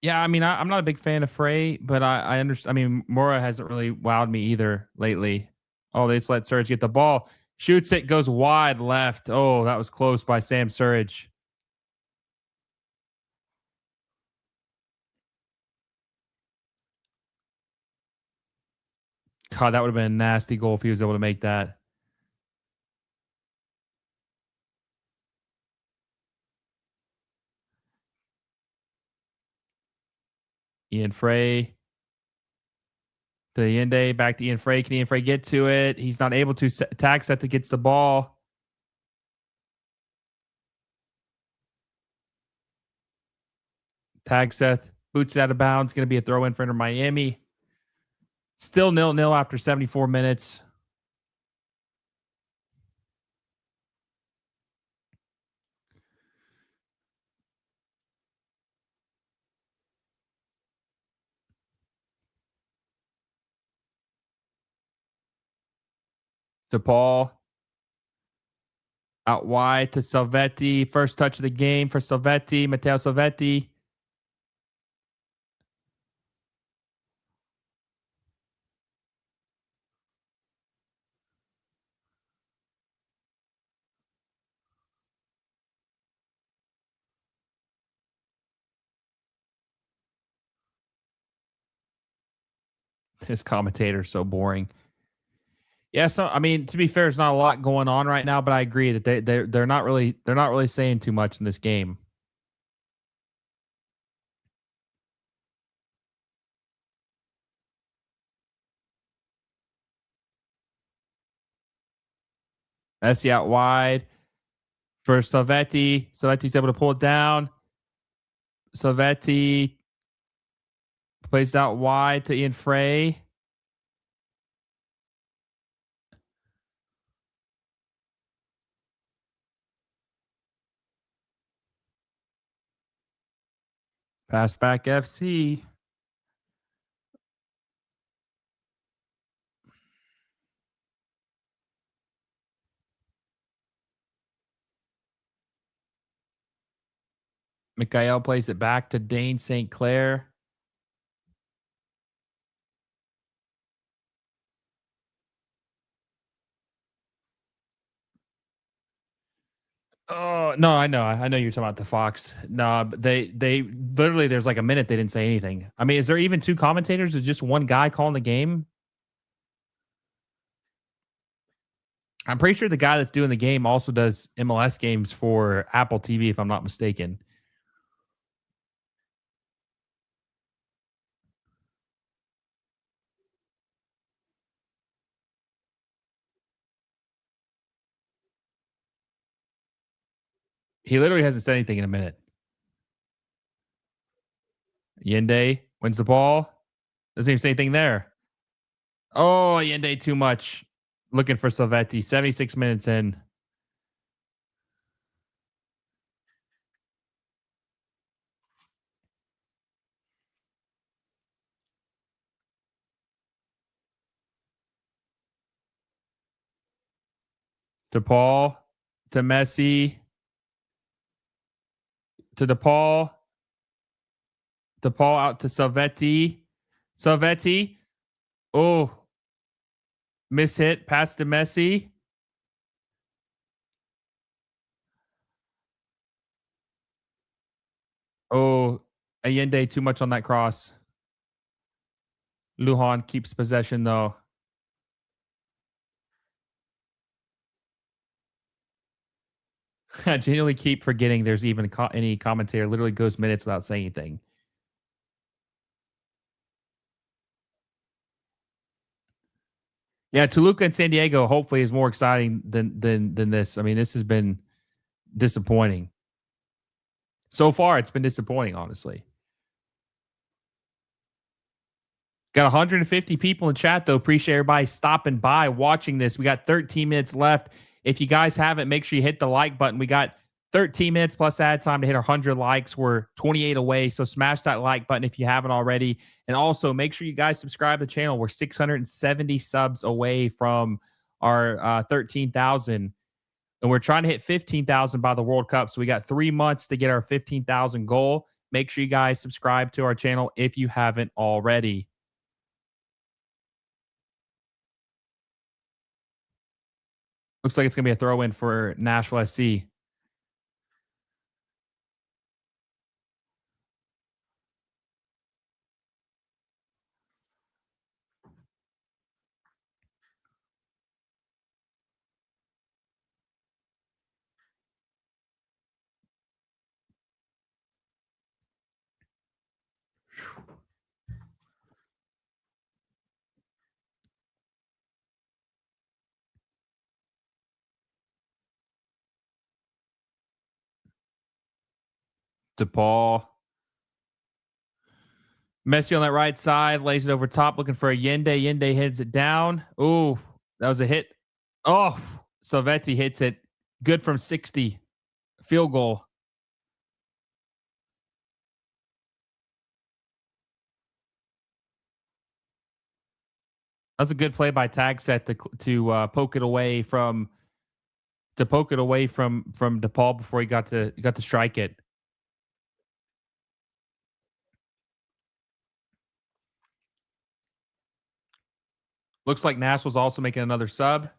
Yeah, I mean, I'm not a big fan of Frey, but I understand. I mean, Mora hasn't really wowed me either lately. Oh, they just let Surridge get the ball. Shoots it, goes wide left. Oh, that was close by Sam Surridge. God, that would have been a nasty goal if he was able to make that. Ian Frey. To Allende, back to Ian Frey. Can Ian Frey get to it? He's not able to. Tag Seth that gets the ball. Tag Seth boots it out of bounds. Going to be a throw in for Inter Miami. Still 0-0 after 74 minutes. To Paul. Out wide to Salvetti. First touch of the game for Salvetti. Matteo Salvetti. This commentator is so boring. Yeah, so I mean, to be fair, there's not a lot going on right now, but I agree that they're not really saying too much in this game. Messi out wide for Salvetti. Salvetti's able to pull it down. Salvetti Plays out wide to Ian Frey. Pass back FC. Mikael plays it back to Dane St. Clair. Oh no, I know you're talking about the Fox. No, but they literally there's like a minute they didn't say anything. I mean, is there even two commentators? Is just one guy calling the game? I'm pretty sure the guy that's doing the game also does MLS games for Apple TV, if I'm not mistaken. He literally hasn't said anything in a minute. Yende wins the ball. Doesn't even say anything there. Oh, Yende too much. Looking for Salvetti. 76 minutes in. To Paul. To Messi. To DePaul. DePaul out to Salvetti. Salvetti. Oh, miss hit. Pass to Messi. Oh, Allende too much on that cross. Lujan keeps possession though. I genuinely keep forgetting there's even any commentator. Literally goes minutes without saying anything. Yeah, Toluca and San Diego hopefully is more exciting than this. I mean, this has been disappointing. So far, it's been disappointing, honestly. Got 150 people in chat, though. Appreciate everybody stopping by, watching this. We got 13 minutes left. If you guys haven't, make sure you hit the like button. We got 13 minutes plus ad time to hit 100 likes. We're 28 away, so smash that like button if you haven't already. And also, make sure you guys subscribe to the channel. We're 670 subs away from our 13,000. And we're trying to hit 15,000 by the World Cup. So we got 3 months to get our 15,000 goal. Make sure you guys subscribe to our channel if you haven't already. Looks like it's going to be a throw in for Nashville SC. DePaul. Messi on that right side, lays it over top, looking for a Yende. Yende heads it down. Ooh, that was a hit. Oh, Salvetti hits it. Good from 60. Field goal. That's a good play by Tag Set to poke it away from DePaul before he got to strike it. Looks like Nashville's also making another sub.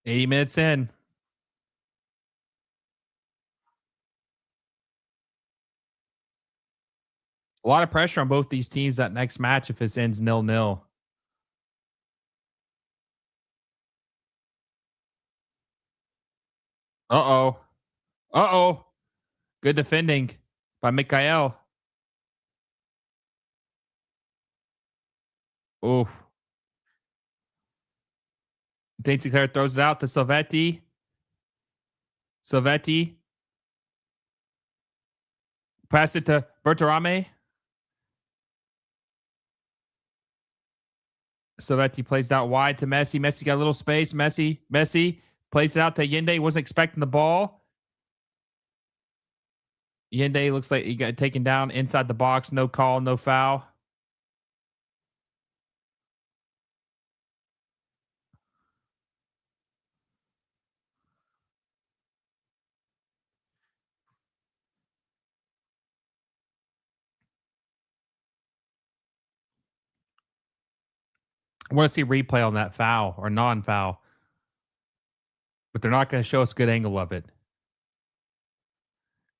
$80 minutes in. A lot of pressure on both these teams that next match if this ends 0-0. Uh-oh. Uh-oh. Good defending by Mikael. Oof. St. Clair throws it out to Salvetti. Salvetti. Pass it to Berterame. Salvetti plays out wide to Messi. Messi got a little space. Messi plays it out to Yende. Wasn't expecting the ball. Yende looks like he got taken down inside the box. No call, no foul. I want to see replay on that foul or non-foul, but they're not going to show us a good angle of it.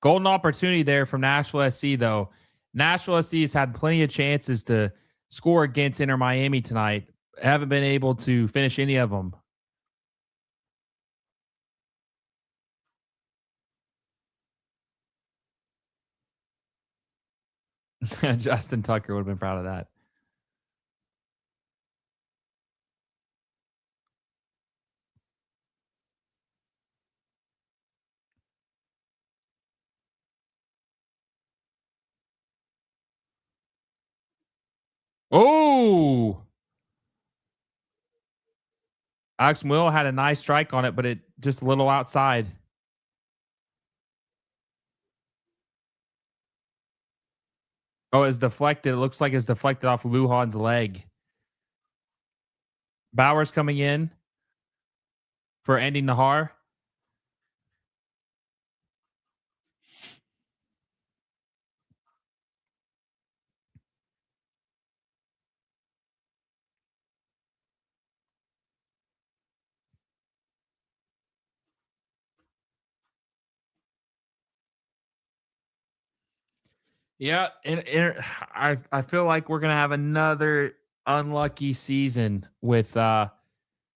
Golden opportunity there from Nashville SC, though. Nashville SC has had plenty of chances to score against Inter Miami tonight. Haven't been able to finish any of them. Justin Tucker would have been proud of that. Oh, Alex Will had a nice strike on it, but it just a little outside. Oh, it's deflected. It looks like it's deflected off Lujan's leg. Bauer's coming in for Andy Nahar. Yeah, and I feel like we're gonna have another unlucky season with we're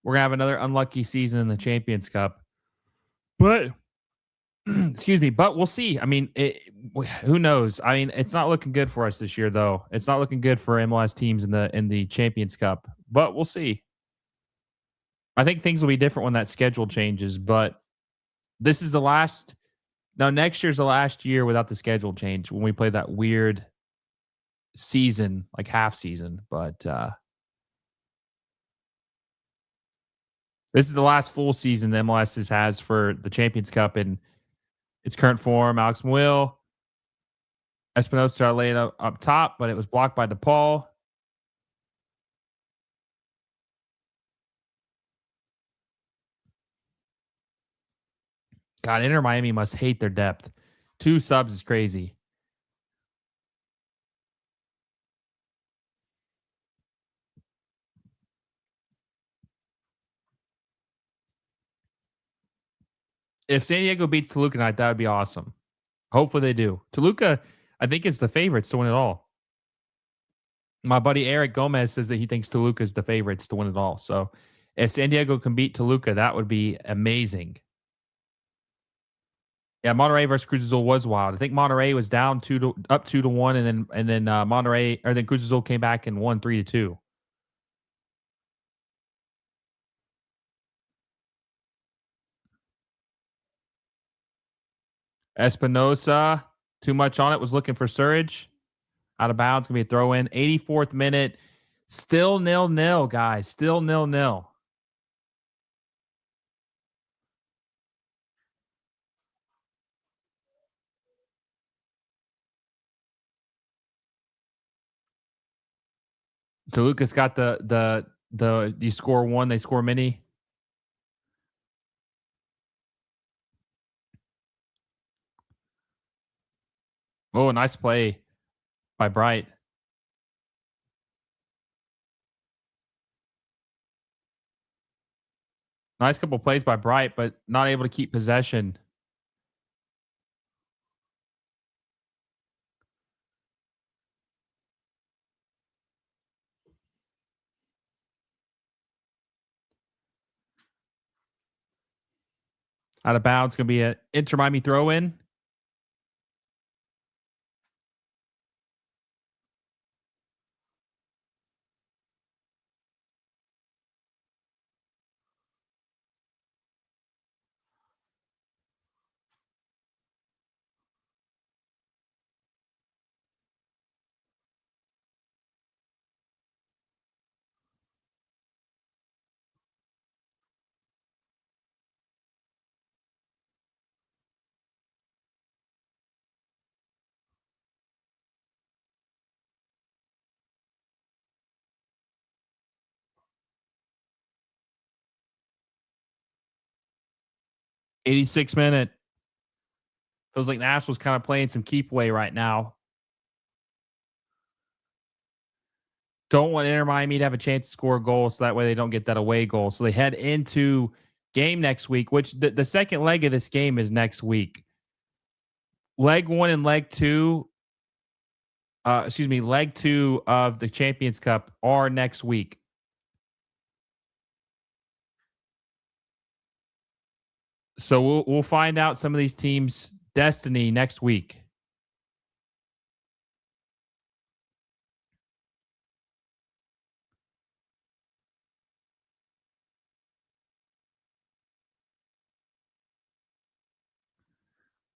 gonna have another unlucky season in the Champions Cup. But excuse me, but we'll see. I mean, who knows? I mean, it's not looking good for us this year, though. It's not looking good for MLS teams in the Champions Cup. But we'll see. I think things will be different when that schedule changes. But this is the last. Now, next year's the last year without the schedule change when we play that weird season, like half season. But this is the last full season the MLS has for the Champions Cup in its current form. Alex Will, Espinosa laid up top, but it was blocked by DePaul. God, Inter Miami must hate their depth. 2 subs is crazy. If San Diego beats Toluca tonight, that would be awesome. Hopefully they do. Toluca, I think, is the favorites to win it all. My buddy Eric Gomez says that he thinks Toluca is the favorites to win it all. So if San Diego can beat Toluca, that would be amazing. Yeah, Monterrey versus Cruz Azul was wild. I think Monterrey was down up 2-1, and then Monterrey or then Cruz Azul came back and won 3-2. Espinosa, too much on it, was looking for Surridge. Out of bounds, gonna be a throw in. 84th minute, still 0-0, guys. Still 0-0. Toluca's got the you score one, they score many. Oh, nice play by Bright. Nice couple plays by Bright, but not able to keep possession. Out of bounds, going to be an Inter Miami throw in. '86 minute. Feels like Nashville's kind of playing some keep away right now. Don't want Inter Miami to have a chance to score a goal, so that way they don't get that away goal. So they head into game next week, which the second leg of this game is next week. Leg one and leg two, leg two of the Champions Cup are next week. So we'll find out some of these teams' destiny next week.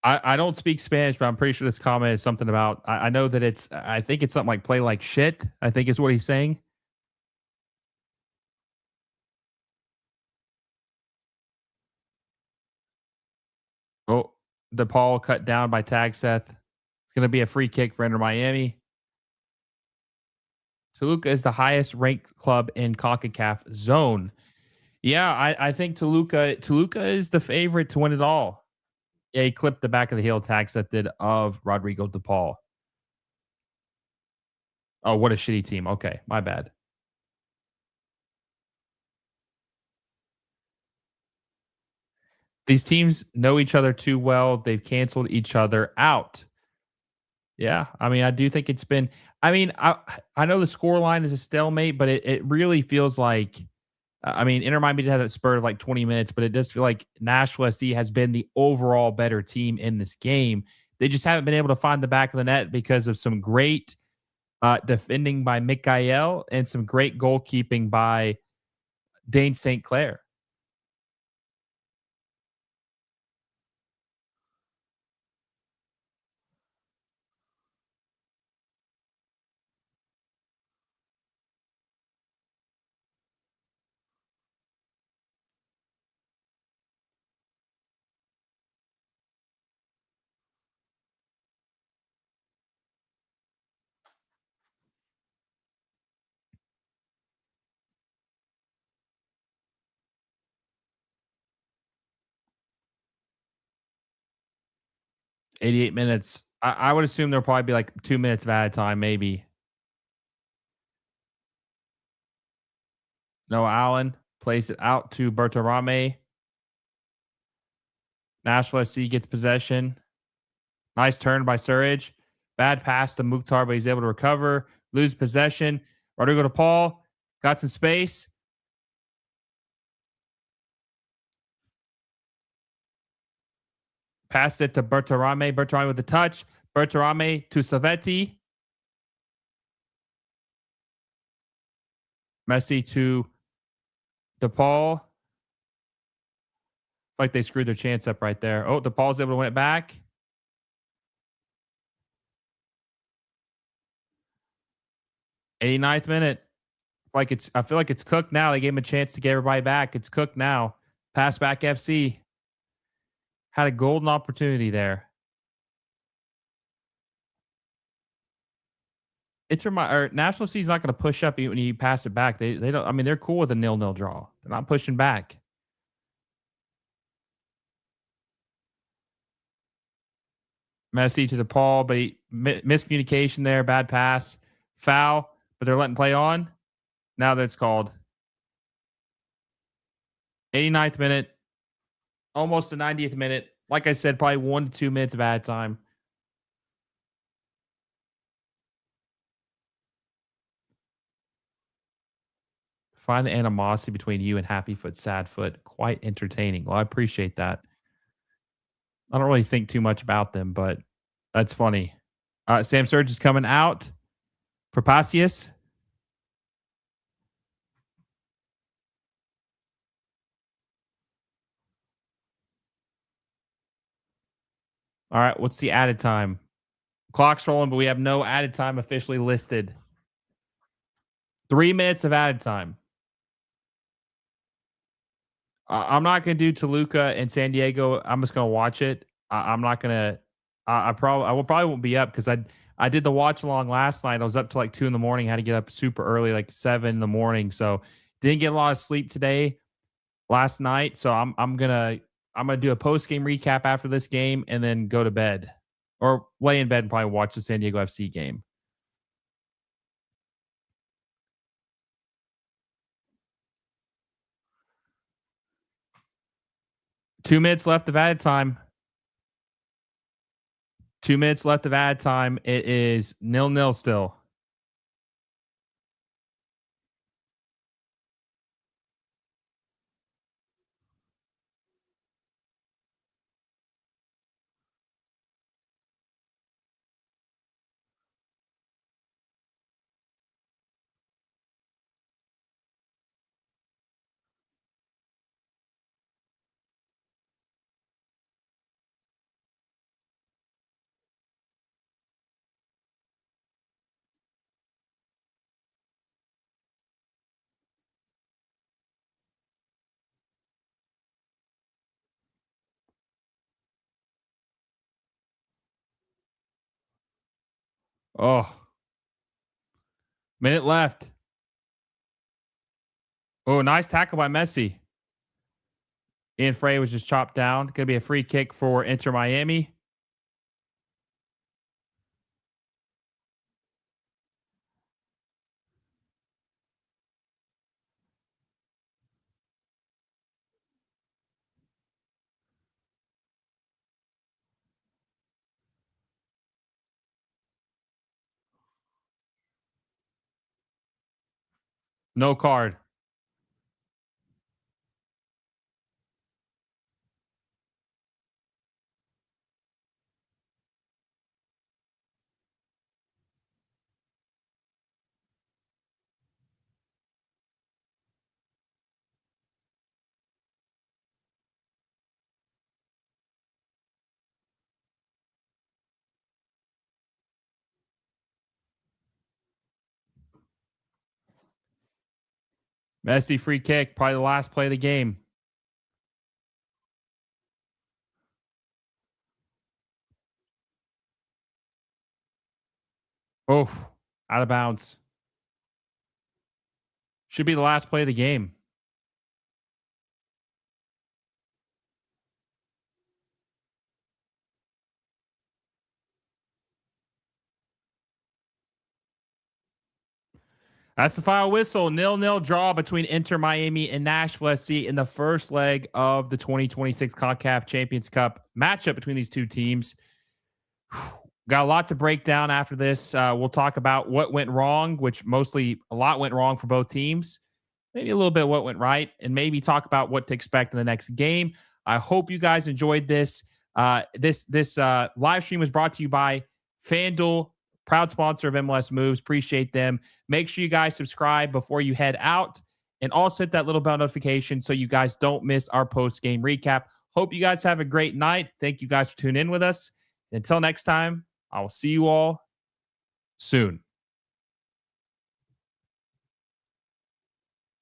I don't speak Spanish, but I'm pretty sure this comment is something about. I know that I think it's something like play like shit. I think is what he's saying. Oh, DePaul cut down by Tag Seth. It's going to be a free kick for Inter Miami. Toluca is the highest ranked club in Concacaf zone. Yeah, I think Toluca is the favorite to win it all. Yeah, he clipped the back of the heel, Tag Seth did, of Rodrigo DePaul. Oh, what a shitty team. Okay, my bad. These teams know each other too well. They've canceled each other out. Yeah, I mean, I do think it's been. I mean, I know the score line is a stalemate, but it really feels like. I mean, Inter Miami did have that spurt of like 20 minutes, but it does feel like Nashville SC has been the overall better team in this game. They just haven't been able to find the back of the net because of some great defending by Mikael and some great goalkeeping by Dane St. Clair. 88 minutes. I would assume there'll probably be like 2 minutes of added time, maybe. Noah Allen plays it out to Berterame. Nashville SC gets possession. Nice turn by Surridge. Bad pass to Mukhtar, but he's able to recover. Lose possession. Rodrigo to Paul. Got some space. Passed it to Berterame. Berterame with the touch. Berterame to Savetti. Messi to DePaul. Like they screwed their chance up right there. Oh, DePaul's able to win it back. '89th minute. I feel like it's cooked now. They gave him a chance to get everybody back. It's cooked now. Pass back FC. Had a golden opportunity there. National C is not going to push up when you pass it back. They don't. I mean, they're cool with a 0-0 draw. They're not pushing back. Messi to DePaul, but miscommunication there. Bad pass, foul, but they're letting play on. Now that's called. 89th minute, almost the 90th minute. Like I said, probably 1 to 2 minutes of added time. Find the animosity between you and Happy Foot, Sad Foot quite entertaining. Well, I appreciate that. I don't really think too much about them, but that's funny. Sam Surridge is coming out for Pasius. All right, what's the added time? Clock's rolling, but we have no added time officially listed. 3 minutes of added time. I'm not going to do Toluca and San Diego. I'm just going to watch it. I'm not going to. I probably won't be up because I did the watch along last night. I was up till like 2 in the morning. Had to get up super early, like 7 in the morning. So didn't get a lot of sleep today, last night. So I'm gonna do a post game recap after this game and then go to bed or lay in bed and probably watch the San Diego FC game. Two minutes left of added time. 2 minutes left of added time. It is 0-0 still. Oh, minute left. Oh, nice tackle by Messi. Ian Frey was just chopped down. Going to be a free kick for Inter Miami. No card. Messi free kick. Probably the last play of the game. Oh, out of bounds. Should be the last play of the game. That's the final whistle. 0-0 draw between Inter Miami and Nashville SC in the first leg of the 2026 Concacaf Champions Cup matchup between these two teams. Got a lot to break down after this. We'll talk about what went wrong, which mostly a lot went wrong for both teams. Maybe a little bit what went right, and maybe talk about what to expect in the next game. I hope you guys enjoyed this. This live stream was brought to you by FanDuel, proud sponsor of MLS Moves. Appreciate them. Make sure you guys subscribe before you head out, and also hit that little bell notification so you guys don't miss our post-game recap. Hope you guys have a great night. Thank you guys for tuning in with us. Until next time, I will see you all soon.